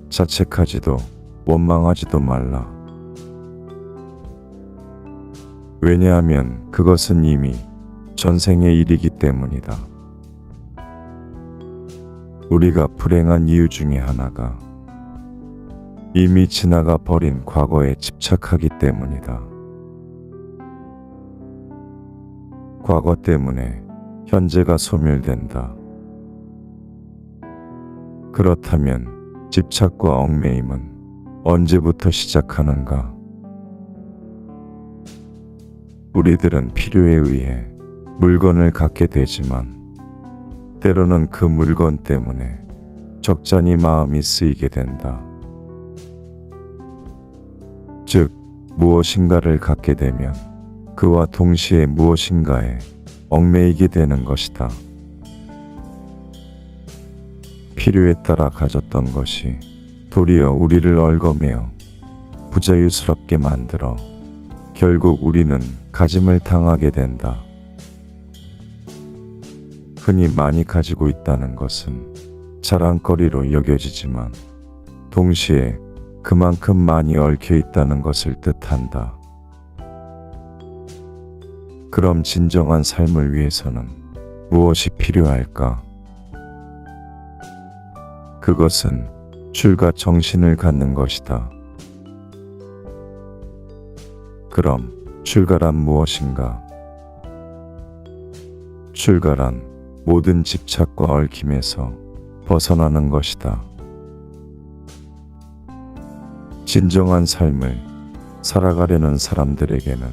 자책하지도 원망하지도 말라. 왜냐하면 그것은 이미 전생의 일이기 때문이다. 우리가 불행한 이유 중에 하나가 이미 지나가 버린 과거에 집착하기 때문이다. 과거 때문에 현재가 소멸된다. 그렇다면 집착과 얽매임은 언제부터 시작하는가? 우리들은 필요에 의해 물건을 갖게 되지만 때로는 그 물건 때문에 적잖이 마음이 쓰이게 된다. 즉, 무엇인가를 갖게 되면 그와 동시에 무엇인가에 얽매이게 되는 것이다. 필요에 따라 가졌던 것이 도리어 우리를 얽어매어 부자유스럽게 만들어 결국 우리는 가짐을 당하게 된다. 흔히 많이 가지고 있다는 것은 자랑거리로 여겨지지만 동시에 그만큼 많이 얽혀 있다는 것을 뜻한다. 그럼 진정한 삶을 위해서는 무엇이 필요할까? 그것은 출가 정신을 갖는 것이다. 그럼 출가란 무엇인가? 출가란 모든 집착과 얽힘에서 벗어나는 것이다. 진정한 삶을 살아가려는 사람들에게는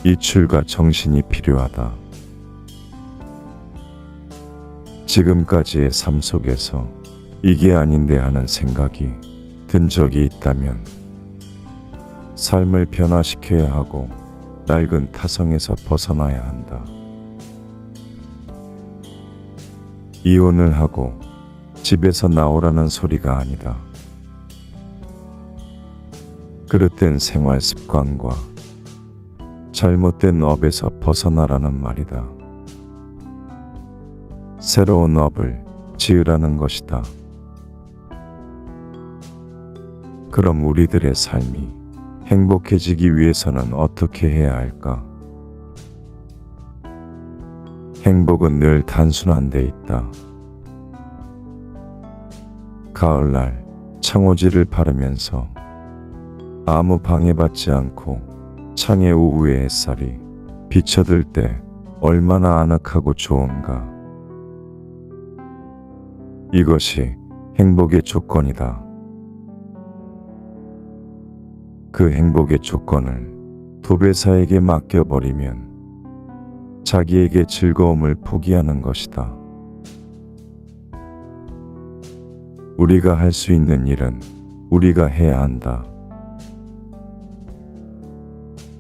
이 출가 정신이 필요하다. 지금까지의 삶 속에서 이게 아닌데 하는 생각이 든 적이 있다면 삶을 변화시켜야 하고 낡은 타성에서 벗어나야 한다. 이혼을 하고 집에서 나오라는 소리가 아니다. 그릇된 생활 습관과 잘못된 업에서 벗어나라는 말이다. 새로운 업을 지으라는 것이다. 그럼 우리들의 삶이 행복해지기 위해서는 어떻게 해야 할까? 행복은 늘 단순한 데 있다. 가을날 창호지를 바르면서 아무 방해받지 않고 창의 오후의 햇살이 비쳐들 때 얼마나 아늑하고 좋은가. 이것이 행복의 조건이다. 그 행복의 조건을 도배사에게 맡겨버리면 자기에게 즐거움을 포기하는 것이다. 우리가 할 수 있는 일은 우리가 해야 한다.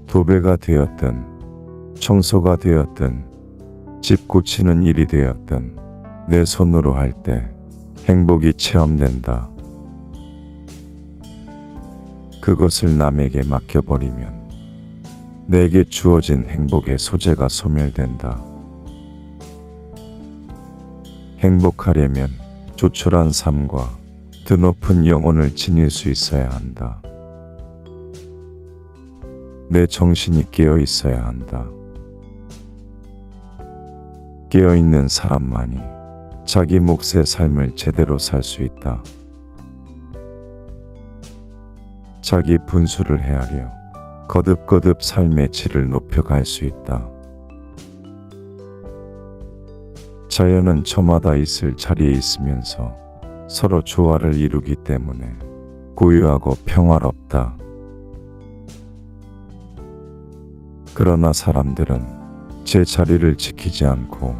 도배가 되었든 청소가 되었든 집 고치는 일이 되었든 내 손으로 할 때 행복이 체험된다. 그것을 남에게 맡겨버리면 내게 주어진 행복의 소재가 소멸된다. 행복하려면 조촐한 삶과 드높은 영혼을 지닐 수 있어야 한다. 내 정신이 깨어 있어야 한다. 깨어 있는 사람만이 자기 몫의 삶을 제대로 살 수 있다. 자기 분수를 헤아려 거듭거듭 삶의 질을 높여갈 수 있다. 자연은 저마다 있을 자리에 있으면서 서로 조화를 이루기 때문에 고요하고 평화롭다. 그러나 사람들은 제 자리를 지키지 않고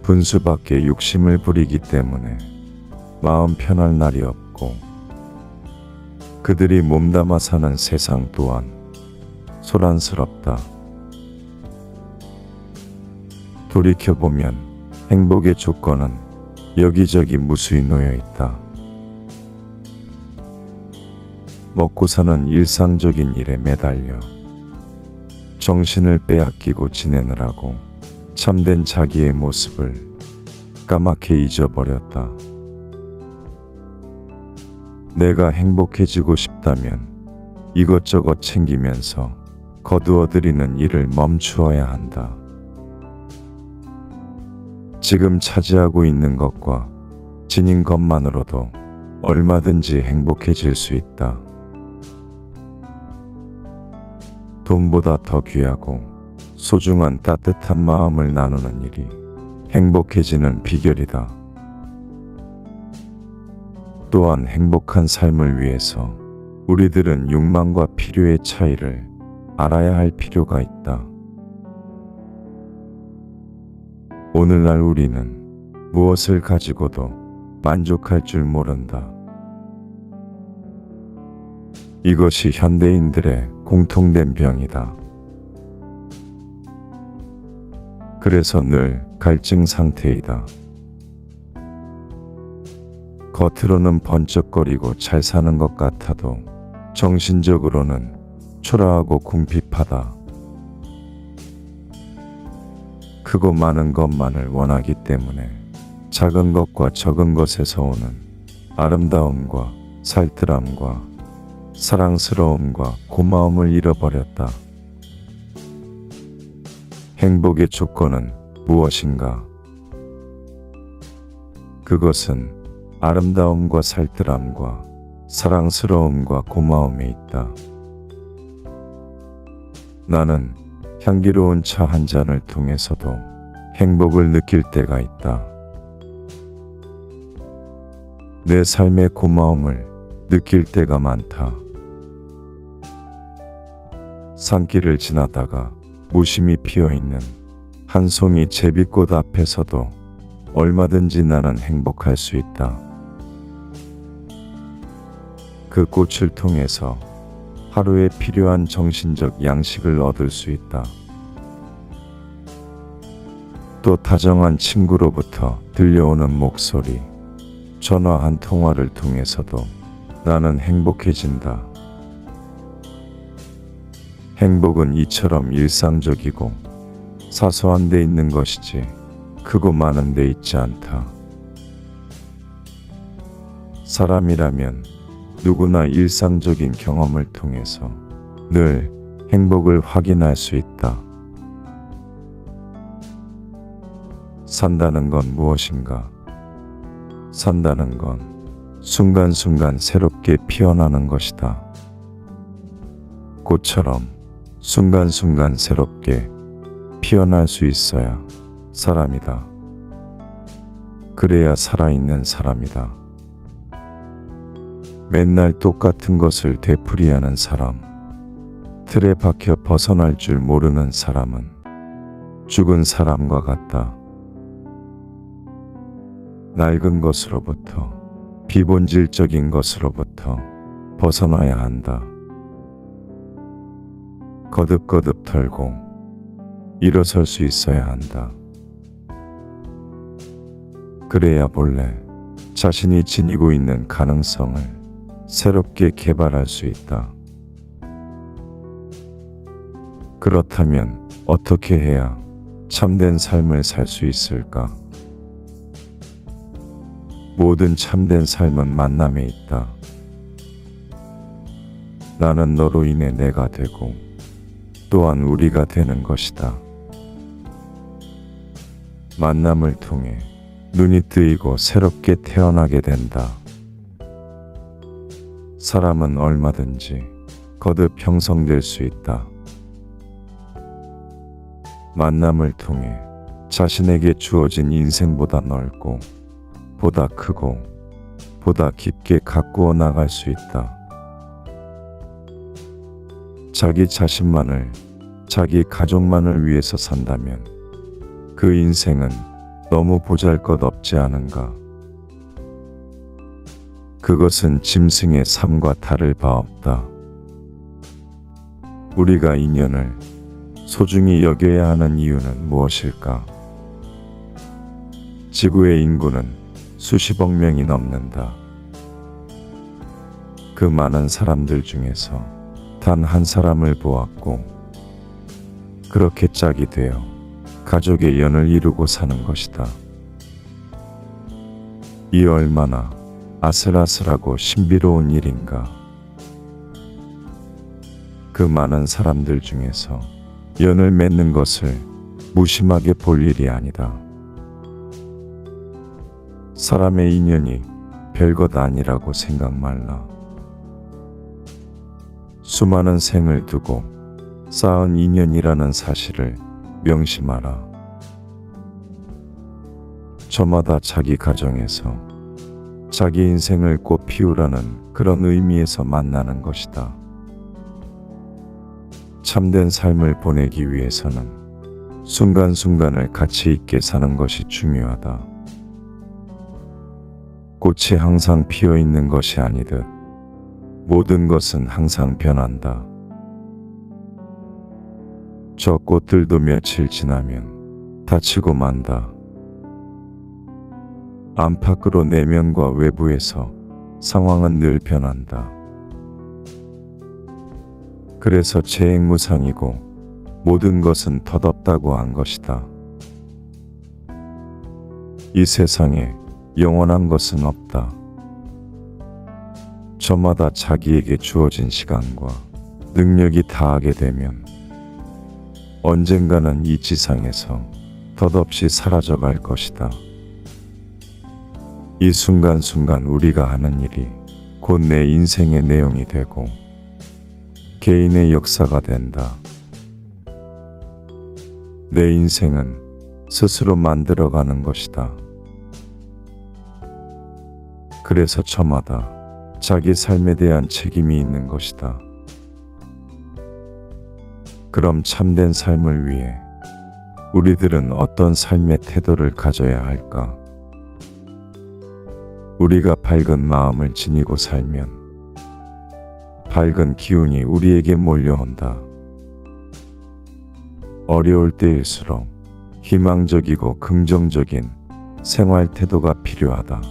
분수 밖에 욕심을 부리기 때문에 마음 편할 날이 없고 그들이 몸담아 사는 세상 또한 소란스럽다. 돌이켜보면 행복의 조건은 여기저기 무수히 놓여 있다. 먹고 사는 일상적인 일에 매달려 정신을 빼앗기고 지내느라고 참된 자기의 모습을 까맣게 잊어버렸다. 내가 행복해지고 싶다면 이것저것 챙기면서 거두어들이는 일을 멈추어야 한다. 지금 차지하고 있는 것과 지닌 것만으로도 얼마든지 행복해질 수 있다. 돈보다 더 귀하고 소중한 따뜻한 마음을 나누는 일이 행복해지는 비결이다. 또한 행복한 삶을 위해서 우리들은 욕망과 필요의 차이를 알아야 할 필요가 있다. 오늘날 우리는 무엇을 가지고도 만족할 줄 모른다. 이것이 현대인들의 공통된 병이다. 그래서 늘 갈증 상태이다. 겉으로는 번쩍거리고 잘 사는 것 같아도 정신적으로는 초라하고 궁핍하다. 크고 많은 것만을 원하기 때문에 작은 것과 적은 것에서 오는 아름다움과 살뜰함과 사랑스러움과 고마움을 잃어버렸다. 행복의 조건은 무엇인가? 그것은 아름다움과 살뜰함과 사랑스러움과 고마움에 있다. 나는 향기로운 차 한 잔을 통해서도 행복을 느낄 때가 있다. 내 삶의 고마움을 느낄 때가 많다. 산길을 지나다가 무심히 피어있는 한 송이 제비꽃 앞에서도 얼마든지 나는 행복할 수 있다. 그 꽃을 통해서 하루에 필요한 정신적 양식을 얻을 수 있다. 또 다정한 친구로부터 들려오는 목소리, 전화 한 통화를 통해서도 나는 행복해진다. 행복은 이처럼 일상적이고 사소한 데 있는 것이지 크고 많은 데 있지 않다. 사람이라면 누구나 일상적인 경험을 통해서 늘 행복을 확인할 수 있다. 산다는 건 무엇인가? 산다는 건 순간순간 새롭게 피어나는 것이다. 꽃처럼 순간순간 새롭게 피어날 수 있어야 사람이다. 그래야 살아있는 사람이다. 맨날 똑같은 것을 되풀이하는 사람, 틀에 박혀 벗어날 줄 모르는 사람은 죽은 사람과 같다. 낡은 것으로부터, 비본질적인 것으로부터 벗어나야 한다. 거듭거듭 털고 일어설 수 있어야 한다. 그래야 본래 자신이 지니고 있는 가능성을 새롭게 개발할 수 있다. 그렇다면 어떻게 해야 참된 삶을 살 수 있을까? 모든 참된 삶은 만남에 있다. 나는 너로 인해 내가 되고 또한 우리가 되는 것이다. 만남을 통해 눈이 뜨이고 새롭게 태어나게 된다. 사람은 얼마든지 거듭 형성될 수 있다. 만남을 통해 자신에게 주어진 인생보다 넓고 보다 크고 보다 깊게 가꾸어 나갈 수 있다. 자기 자신만을, 자기 가족만을 위해서 산다면 그 인생은 너무 보잘것없지 않은가? 그것은 짐승의 삶과 다를 바 없다. 우리가 인연을 소중히 여겨야 하는 이유는 무엇일까? 지구의 인구는 수십억 명이 넘는다. 그 많은 사람들 중에서 단 한 사람을 보았고 그렇게 짝이 되어 가족의 연을 이루고 사는 것이다. 이 얼마나 아슬아슬하고 신비로운 일인가. 그 많은 사람들 중에서 연을 맺는 것을 무심하게 볼 일이 아니다. 사람의 인연이 별것 아니라고 생각 말라. 수많은 생을 두고 쌓은 인연이라는 사실을 명심하라. 저마다 자기 가정에서 자기 인생을 꽃 피우라는 그런 의미에서 만나는 것이다. 참된 삶을 보내기 위해서는 순간순간을 가치 있게 사는 것이 중요하다. 꽃이 항상 피어 있는 것이 아니듯 모든 것은 항상 변한다. 저 꽃들도 며칠 지나면 다치고 만다. 안팎으로 내면과 외부에서 상황은 늘 변한다. 그래서 재행무상이고 모든 것은 덧없다고 한 것이다. 이 세상에 영원한 것은 없다. 저마다 자기에게 주어진 시간과 능력이 다하게 되면 언젠가는 이 지상에서 덧없이 사라져갈 것이다. 이 순간순간 우리가 하는 일이 곧 내 인생의 내용이 되고 개인의 역사가 된다. 내 인생은 스스로 만들어가는 것이다. 그래서 저마다 자기 삶에 대한 책임이 있는 것이다. 그럼 참된 삶을 위해 우리들은 어떤 삶의 태도를 가져야 할까? 우리가 밝은 마음을 지니고 살면 밝은 기운이 우리에게 몰려온다. 어려울 때일수록 희망적이고 긍정적인 생활 태도가 필요하다.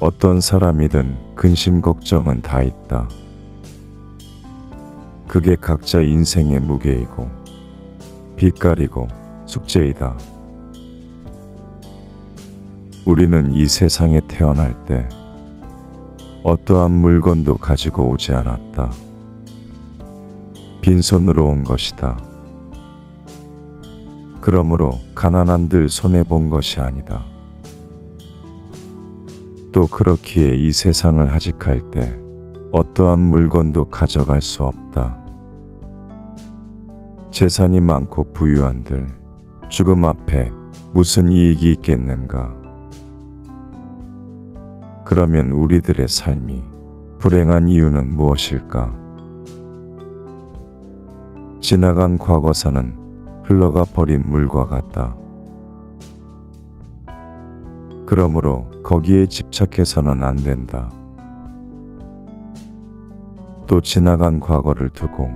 어떤 사람이든 근심 걱정은 다 있다. 그게 각자 인생의 무게이고 빛깔이고 숙제이다. 우리는 이 세상에 태어날 때 어떠한 물건도 가지고 오지 않았다. 빈손으로 온 것이다. 그러므로 가난한들 손해본 것이 아니다. 또 그렇기에 이 세상을 하직할 때 어떠한 물건도 가져갈 수 없다. 재산이 많고 부유한들 죽음 앞에 무슨 이익이 있겠는가? 그러면 우리들의 삶이 불행한 이유는 무엇일까? 지나간 과거사는 흘러가 버린 물과 같다. 그러므로 거기에 집착해서는 안 된다. 또 지나간 과거를 두고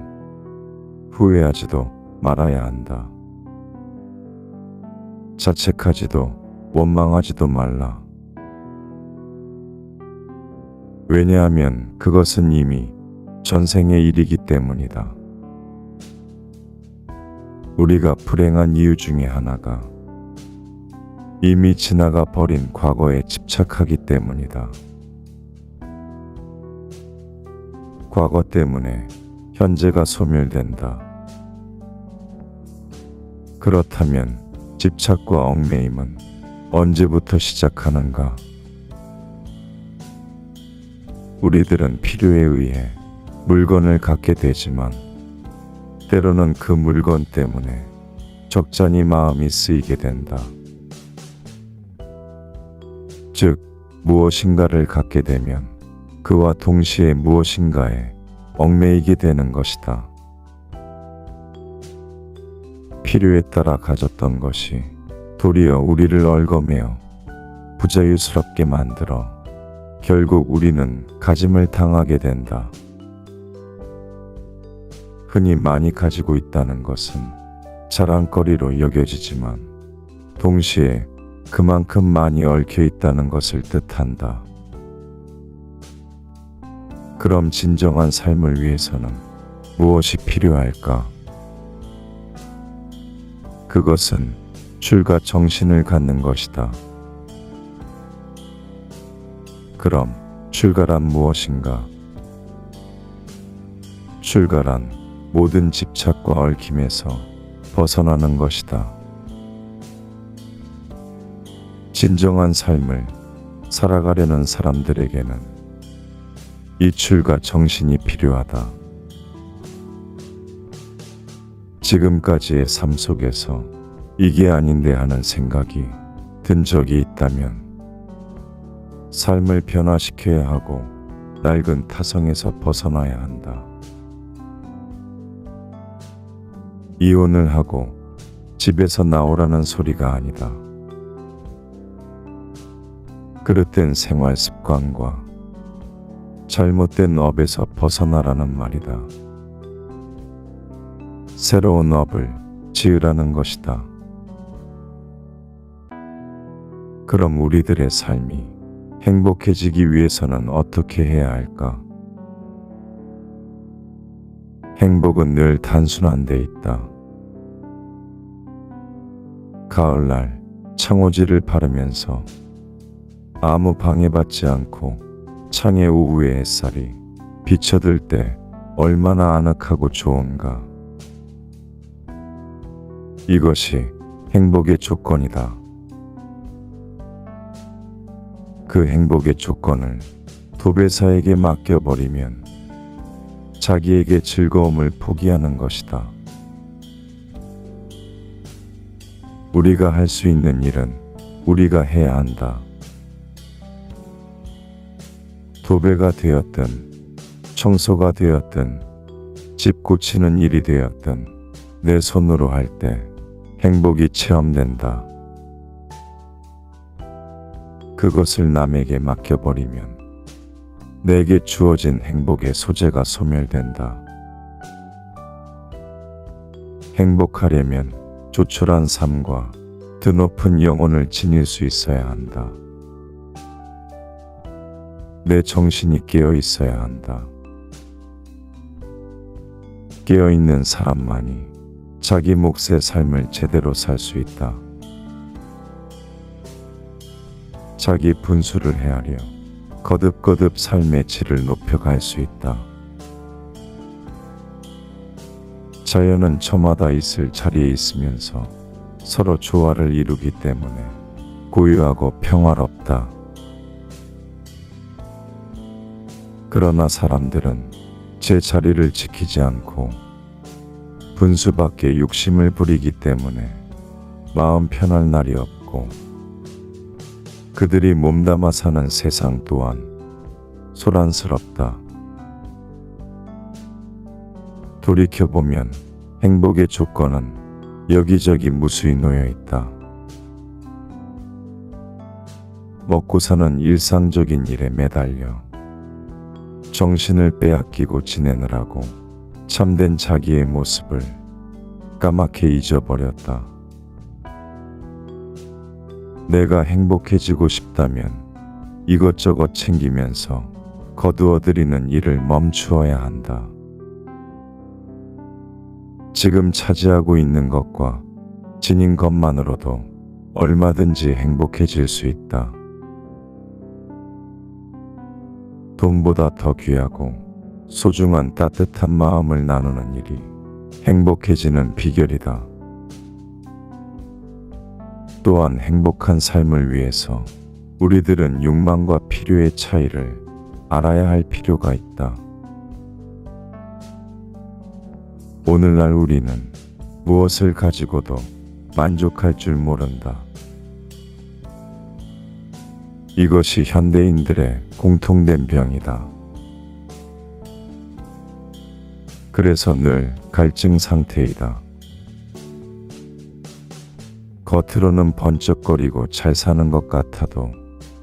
후회하지도 말아야 한다. 자책하지도 원망하지도 말라. 왜냐하면 그것은 이미 전생의 일이기 때문이다. 우리가 불행한 이유 중에 하나가 이미 지나가 버린 과거에 집착하기 때문이다. 과거 때문에 현재가 소멸된다. 그렇다면 집착과 얽매임은 언제부터 시작하는가? 우리들은 필요에 의해 물건을 갖게 되지만 때로는 그 물건 때문에 적잖이 마음이 쓰이게 된다. 즉, 무엇인가를 갖게 되면 그와 동시에 무엇인가에 얽매이게 되는 것이다. 필요에 따라 가졌던 것이 도리어 우리를 얽어매어 부자유스럽게 만들어 결국 우리는 가짐을 당하게 된다. 흔히 많이 가지고 있다는 것은 자랑거리로 여겨지지만 동시에 그만큼 많이 얽혀 있다는 것을 뜻한다. 그럼 진정한 삶을 위해서는 무엇이 필요할까? 그것은 출가 정신을 갖는 것이다. 그럼 출가란 무엇인가? 출가란 모든 집착과 얽힘에서 벗어나는 것이다. 진정한 삶을 살아가려는 사람들에게는 이출과 정신이 필요하다. 지금까지의 삶 속에서 이게 아닌데 하는 생각이 든 적이 있다면 삶을 변화시켜야 하고 낡은 타성에서 벗어나야 한다. 이혼을 하고 집에서 나오라는 소리가 아니다. 그릇된 생활 습관과 잘못된 업에서 벗어나라는 말이다. 새로운 업을 지으라는 것이다. 그럼 우리들의 삶이 행복해지기 위해서는 어떻게 해야 할까? 행복은 늘 단순한 데 있다. 가을날 창호지를 바르면서 아무 방해받지 않고 창의 오후의 햇살이 비쳐들 때 얼마나 아늑하고 좋은가. 이것이 행복의 조건이다. 그 행복의 조건을 도배사에게 맡겨버리면 자기에게 즐거움을 포기하는 것이다. 우리가 할 수 있는 일은 우리가 해야 한다. 도배가 되었든 청소가 되었든 집 고치는 일이 되었든 내 손으로 할 때 행복이 체험된다. 그것을 남에게 맡겨버리면 내게 주어진 행복의 소재가 소멸된다. 행복하려면 조촐한 삶과 드높은 영혼을 지닐 수 있어야 한다. 내 정신이 깨어 있어야 한다. 깨어 있는 사람만이 자기 몫의 삶을 제대로 살 수 있다. 자기 분수를 헤아려 거듭거듭 삶의 질을 높여갈 수 있다. 자연은 저마다 있을 자리에 있으면서 서로 조화를 이루기 때문에 고요하고 평화롭다. 그러나 사람들은 제 자리를 지키지 않고 분수밖에 욕심을 부리기 때문에 마음 편할 날이 없고 그들이 몸담아 사는 세상 또한 소란스럽다. 돌이켜보면 행복의 조건은 여기저기 무수히 놓여 있다. 먹고 사는 일상적인 일에 매달려 정신을 빼앗기고 지내느라고 참된 자기의 모습을 까맣게 잊어버렸다. 내가 행복해지고 싶다면 이것저것 챙기면서 거두어들이는 일을 멈추어야 한다. 지금 차지하고 있는 것과 지닌 것만으로도 얼마든지 행복해질 수 있다. 돈보다 더 귀하고 소중한 따뜻한 마음을 나누는 일이 행복해지는 비결이다. 또한 행복한 삶을 위해서 우리들은 욕망과 필요의 차이를 알아야 할 필요가 있다. 오늘날 우리는 무엇을 가지고도 만족할 줄 모른다. 이것이 현대인들의 공통된 병이다. 그래서 늘 갈증 상태이다. 겉으로는 번쩍거리고 잘 사는 것 같아도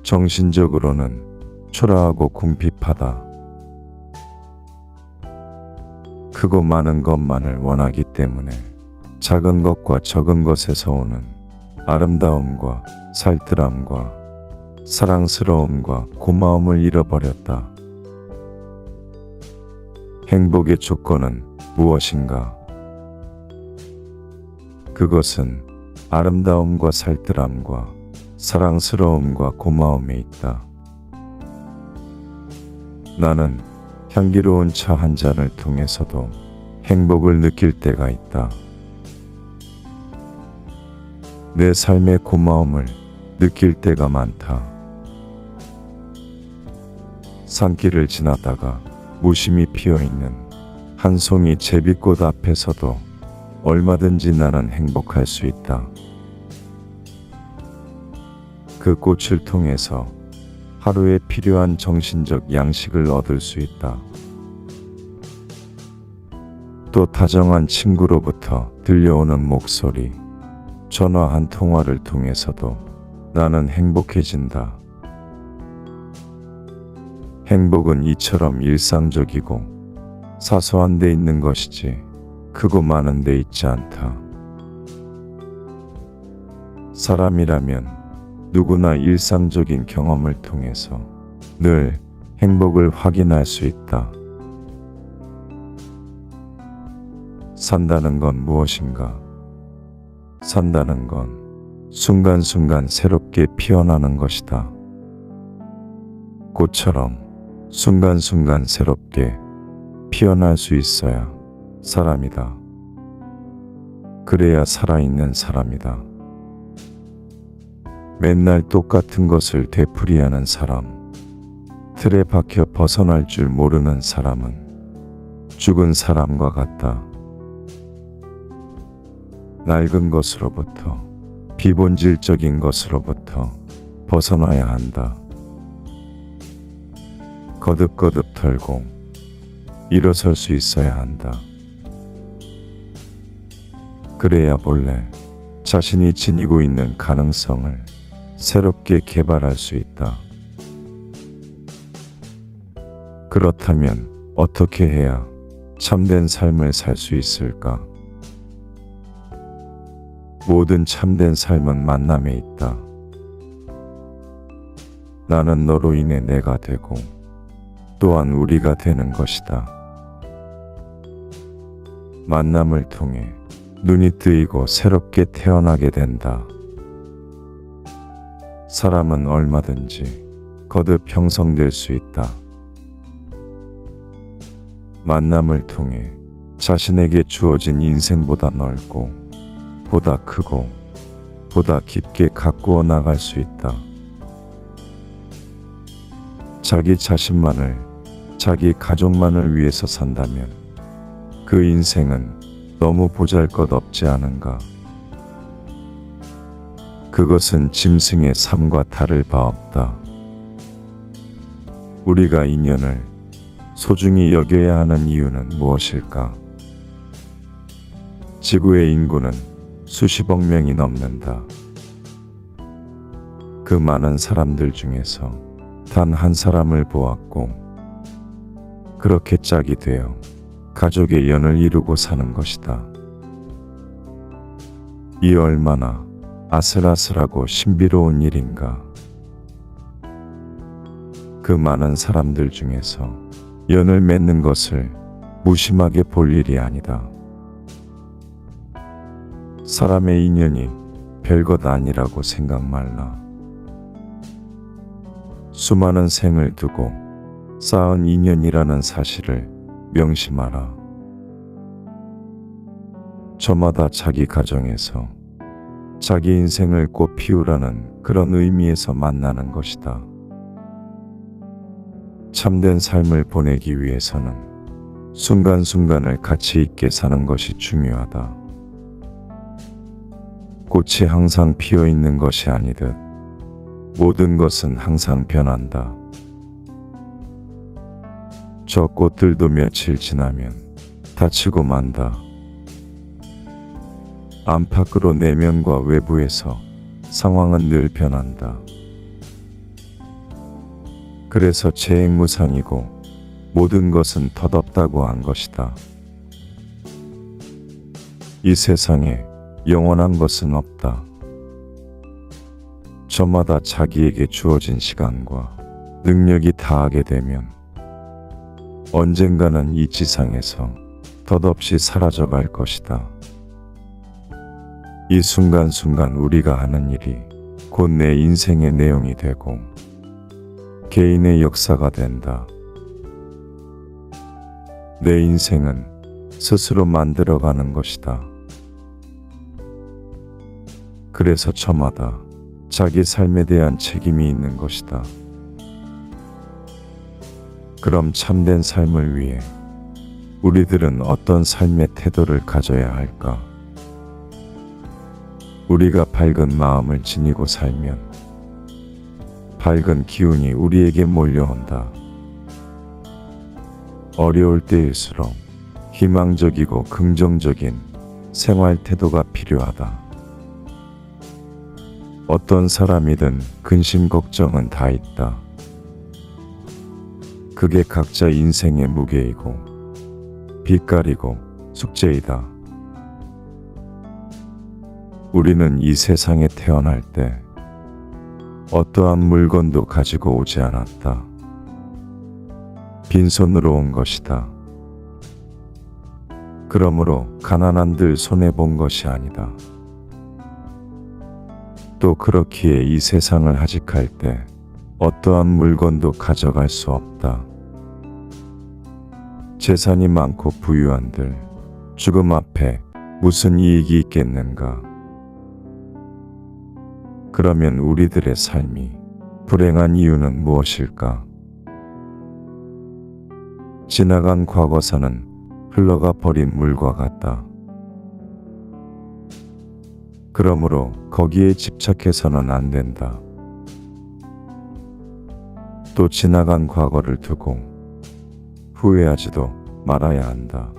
정신적으로는 초라하고 궁핍하다. 크고 많은 것만을 원하기 때문에 작은 것과 적은 것에서 오는 아름다움과 살뜰함과 사랑스러움과 고마움을 잃어버렸다. 행복의 조건은 무엇인가? 그것은 아름다움과 살뜰함과 사랑스러움과 고마움에 있다. 나는 향기로운 차 한 잔을 통해서도 행복을 느낄 때가 있다. 내 삶의 고마움을 느낄 때가 많다. 산길을 지나다가 무심히 피어있는 한 송이 제비꽃 앞에서도 얼마든지 나는 행복할 수 있다. 그 꽃을 통해서 하루에 필요한 정신적 양식을 얻을 수 있다. 또 다정한 친구로부터 들려오는 목소리, 전화 한 통화를 통해서도 나는 행복해진다. 행복은 이처럼 일상적이고 사소한 데 있는 것이지 크고 많은 데 있지 않다. 사람이라면 누구나 일상적인 경험을 통해서 늘 행복을 확인할 수 있다. 산다는 건 무엇인가? 산다는 건 순간순간 새롭게 피어나는 것이다. 꽃처럼 순간순간 새롭게 피어날 수 있어야 사람이다. 그래야 살아있는 사람이다. 맨날 똑같은 것을 되풀이하는 사람, 틀에 박혀 벗어날 줄 모르는 사람은 죽은 사람과 같다. 낡은 것으로부터, 비본질적인 것으로부터 벗어나야 한다. 거듭거듭 털고 일어설 수 있어야 한다. 그래야 본래 자신이 지니고 있는 가능성을 새롭게 개발할 수 있다. 그렇다면 어떻게 해야 참된 삶을 살 수 있을까? 모든 참된 삶은 만남에 있다. 나는 너로 인해 내가 되고 또한 우리가 되는 것이다. 만남을 통해 눈이 뜨이고 새롭게 태어나게 된다. 사람은 얼마든지 거듭 형성될 수 있다. 만남을 통해 자신에게 주어진 인생보다 넓고 보다 크고 보다 깊게 가꾸어 나갈 수 있다. 자기 자신만을, 자기 가족만을 위해서 산다면 그 인생은 너무 보잘것없지 않은가? 그것은 짐승의 삶과 다를 바 없다. 우리가 인연을 소중히 여겨야 하는 이유는 무엇일까? 지구의 인구는 수십억 명이 넘는다. 그 많은 사람들 중에서 단 한 사람을 보았고 그렇게 짝이 되어 가족의 연을 이루고 사는 것이다. 이 얼마나 아슬아슬하고 신비로운 일인가. 그 많은 사람들 중에서 연을 맺는 것을 무심하게 볼 일이 아니다. 사람의 인연이 별것 아니라고 생각 말라. 수많은 생을 두고 쌓은 인연이라는 사실을 명심하라. 저마다 자기 가정에서 자기 인생을 꽃 피우라는 그런 의미에서 만나는 것이다. 참된 삶을 보내기 위해서는 순간순간을 가치 있게 사는 것이 중요하다. 꽃이 항상 피어 있는 것이 아니듯 모든 것은 항상 변한다. 저 꽃들도 며칠 지나면 다치고 만다. 안팎으로 내면과 외부에서 상황은 늘 변한다. 그래서 재행무상이고 모든 것은 덧없다고 한 것이다. 이 세상에 영원한 것은 없다. 저마다 자기에게 주어진 시간과 능력이 다하게 되면 언젠가는 이 지상에서 덧없이 사라져갈 것이다. 이 순간순간 우리가 하는 일이 곧 내 인생의 내용이 되고 개인의 역사가 된다. 내 인생은 스스로 만들어가는 것이다. 그래서 저마다 자기 삶에 대한 책임이 있는 것이다. 그럼 참된 삶을 위해 우리들은 어떤 삶의 태도를 가져야 할까? 우리가 밝은 마음을 지니고 살면 밝은 기운이 우리에게 몰려온다. 어려울 때일수록 희망적이고 긍정적인 생활 태도가 필요하다. 어떤 사람이든 근심 걱정은 다 있다. 그게 각자 인생의 무게이고 빛깔이고 숙제이다. 우리는 이 세상에 태어날 때 어떠한 물건도 가지고 오지 않았다. 빈손으로 온 것이다. 그러므로 가난한들 손해본 것이 아니다. 또 그렇기에 이 세상을 하직할 때 어떠한 물건도 가져갈 수 없다. 재산이 많고 부유한들 죽음 앞에 무슨 이익이 있겠는가? 그러면 우리들의 삶이 불행한 이유는 무엇일까? 지나간 과거사는 흘러가 버린 물과 같다. 그러므로 거기에 집착해서는 안 된다. 또 지나간 과거를 두고 후회하지도 말아야 한다.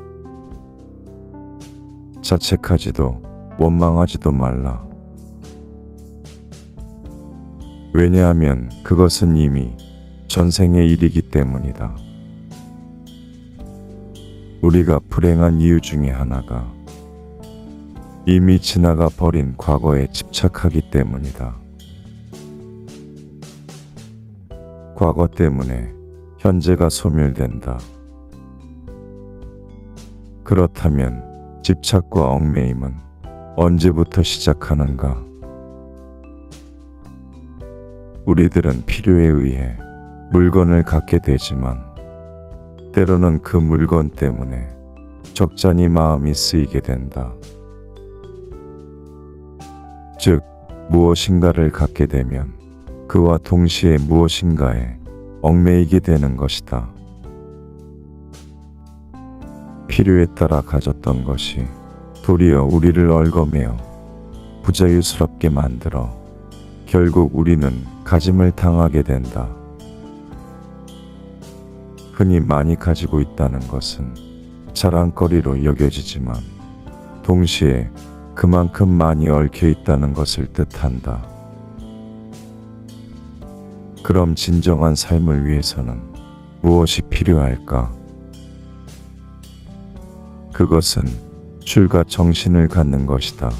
자책하지도 원망하지도 말라. 왜냐하면 그것은 이미 전생의 일이기 때문이다. 우리가 불행한 이유 중에 하나가 이미 지나가 버린 과거에 집착하기 때문이다. 과거 때문에 현재가 소멸된다. 그렇다면 집착과 얽매임은 언제부터 시작하는가? 우리들은 필요에 의해 물건을 갖게 되지만 때로는 그 물건 때문에 적잖이 마음이 쓰이게 된다. 즉, 무엇인가를 갖게 되면 그와 동시에 무엇인가에 얽매이게 되는 것이다. 필요에 따라 가졌던 것이 도리어 우리를 얽어매어 부자유스럽게 만들어 결국 우리는 가짐을 당하게 된다. 흔히 많이 가지고 있다는 것은 자랑거리로 여겨지지만 동시에 그만큼 많이 얽혀 있다는 것을 뜻한다. 그럼 진정한 삶을 위해서는 무엇이 필요할까? 그것은 출가 정신을 갖는 것이다.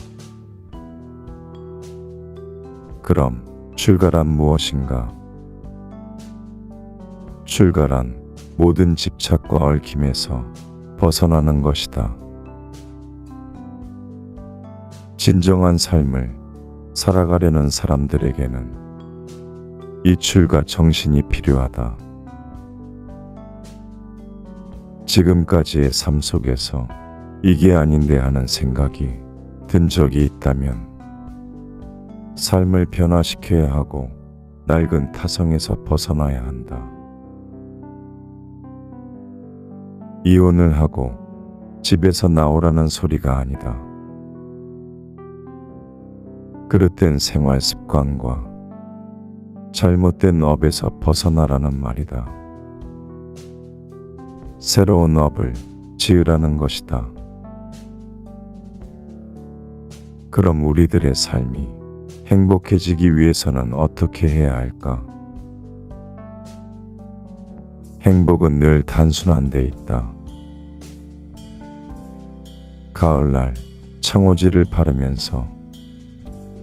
그럼 출가란 무엇인가? 출가란 모든 집착과 얽힘에서 벗어나는 것이다. 진정한 삶을 살아가려는 사람들에게는 이 출가 정신이 필요하다. 지금까지의 삶 속에서 이게 아닌데 하는 생각이 든 적이 있다면 삶을 변화시켜야 하고 낡은 타성에서 벗어나야 한다. 이혼을 하고 집에서 나오라는 소리가 아니다. 그릇된 생활 습관과 잘못된 업에서 벗어나라는 말이다. 새로운 업을 지으라는 것이다. 그럼 우리들의 삶이 행복해지기 위해서는 어떻게 해야 할까? 행복은 늘 단순한 데 있다. 가을날 창호지를 바르면서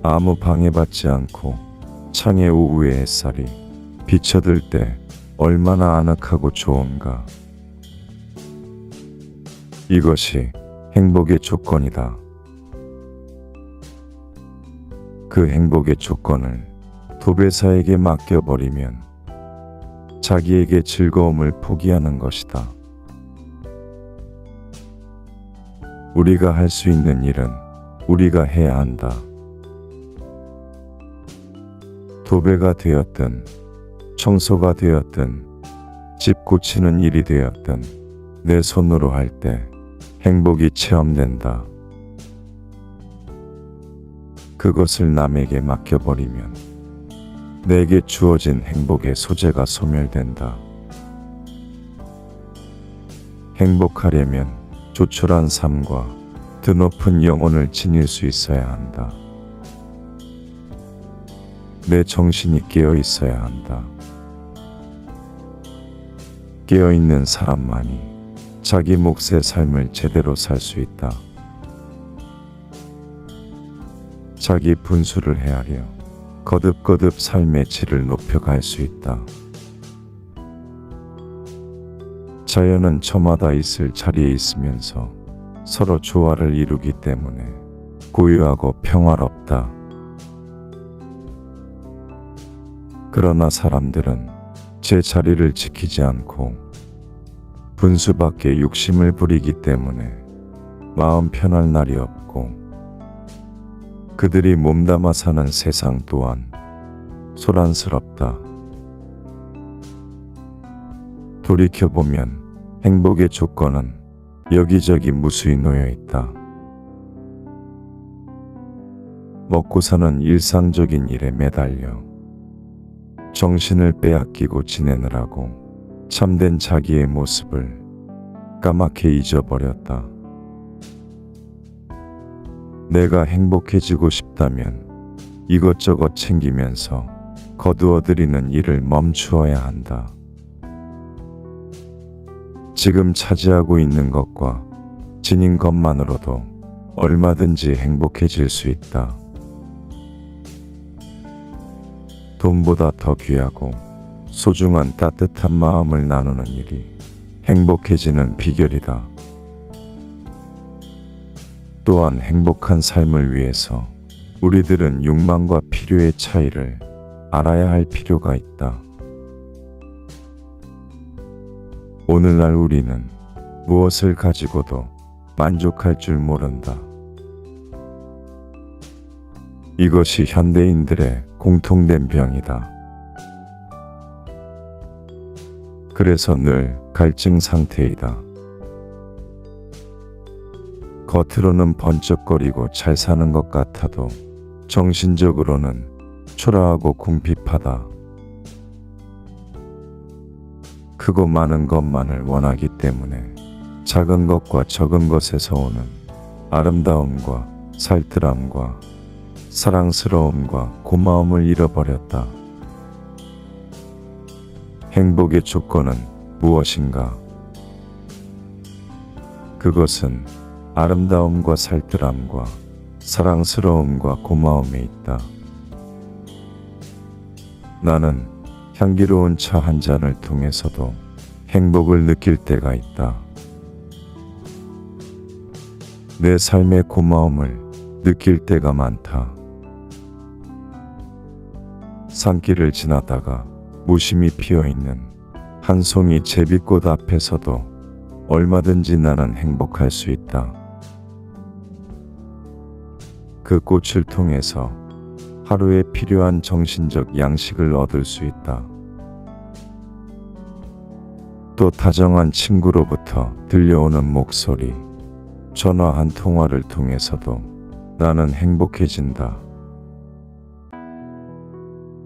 아무 방해받지 않고 창의 오후의 햇살이 비쳐들 때 얼마나 아늑하고 좋은가. 이것이 행복의 조건이다. 그 행복의 조건을 도배사에게 맡겨버리면 자기에게 즐거움을 포기하는 것이다. 우리가 할 수 있는 일은 우리가 해야 한다. 도배가 되었든 청소가 되었든 집 고치는 일이 되었든 내 손으로 할 때 행복이 체험된다. 그것을 남에게 맡겨버리면 내게 주어진 행복의 소재가 소멸된다. 행복하려면 조촐한 삶과 드높은 영혼을 지닐 수 있어야 한다. 내 정신이 깨어 있어야 한다. 깨어 있는 사람만이 자기 몫의 삶을 제대로 살 수 있다. 자기 분수를 헤아려 거듭거듭 삶의 질을 높여갈 수 있다. 자연은 저마다 있을 자리에 있으면서 서로 조화를 이루기 때문에 고요하고 평화롭다. 그러나 사람들은 제 자리를 지키지 않고 분수 밖에 욕심을 부리기 때문에 마음 편할 날이 없고, 그들이 몸담아 사는 세상 또한 소란스럽다. 돌이켜보면 행복의 조건은 여기저기 무수히 놓여 있다. 먹고 사는 일상적인 일에 매달려 정신을 빼앗기고 지내느라고 참된 자기의 모습을 까맣게 잊어버렸다. 내가 행복해지고 싶다면 이것저것 챙기면서 거두어들이는 일을 멈추어야 한다. 지금 차지하고 있는 것과 지닌 것만으로도 얼마든지 행복해질 수 있다. 돈보다 더 귀하고 소중한 따뜻한 마음을 나누는 일이 행복해지는 비결이다. 또한 행복한 삶을 위해서 우리들은 욕망과 필요의 차이를 알아야 할 필요가 있다. 오늘날 우리는 무엇을 가지고도 만족할 줄 모른다. 이것이 현대인들의 공통된 병이다. 그래서 늘 갈증 상태이다. 겉으로는 번쩍거리고 잘 사는 것 같아도 정신적으로는 초라하고 궁핍하다. 크고 많은 것만을 원하기 때문에 작은 것과 적은 것에서 오는 아름다움과 살뜰함과 사랑스러움과 고마움을 잃어버렸다. 행복의 조건은 무엇인가? 그것은 아름다움과 살뜰함과 사랑스러움과 고마움에 있다. 나는 향기로운 차 한 잔을 통해서도 행복을 느낄 때가 있다. 내 삶의 고마움을 느낄 때가 많다. 산길을 지나다가 무심히 피어있는 한 송이 제비꽃 앞에서도 얼마든지 나는 행복할 수 있다. 그 꽃을 통해서 하루에 필요한 정신적 양식을 얻을 수 있다. 또 다정한 친구로부터 들려오는 목소리, 전화 한 통화를 통해서도 나는 행복해진다.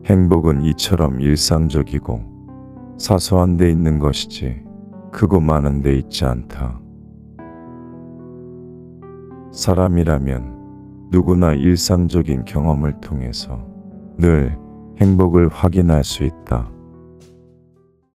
행복은 이처럼 일상적이고 사소한 데 있는 것이지 크고 많은 데 있지 않다. 사람이라면 누구나 일상적인 경험을 통해서 늘 행복을 확인할 수 있다.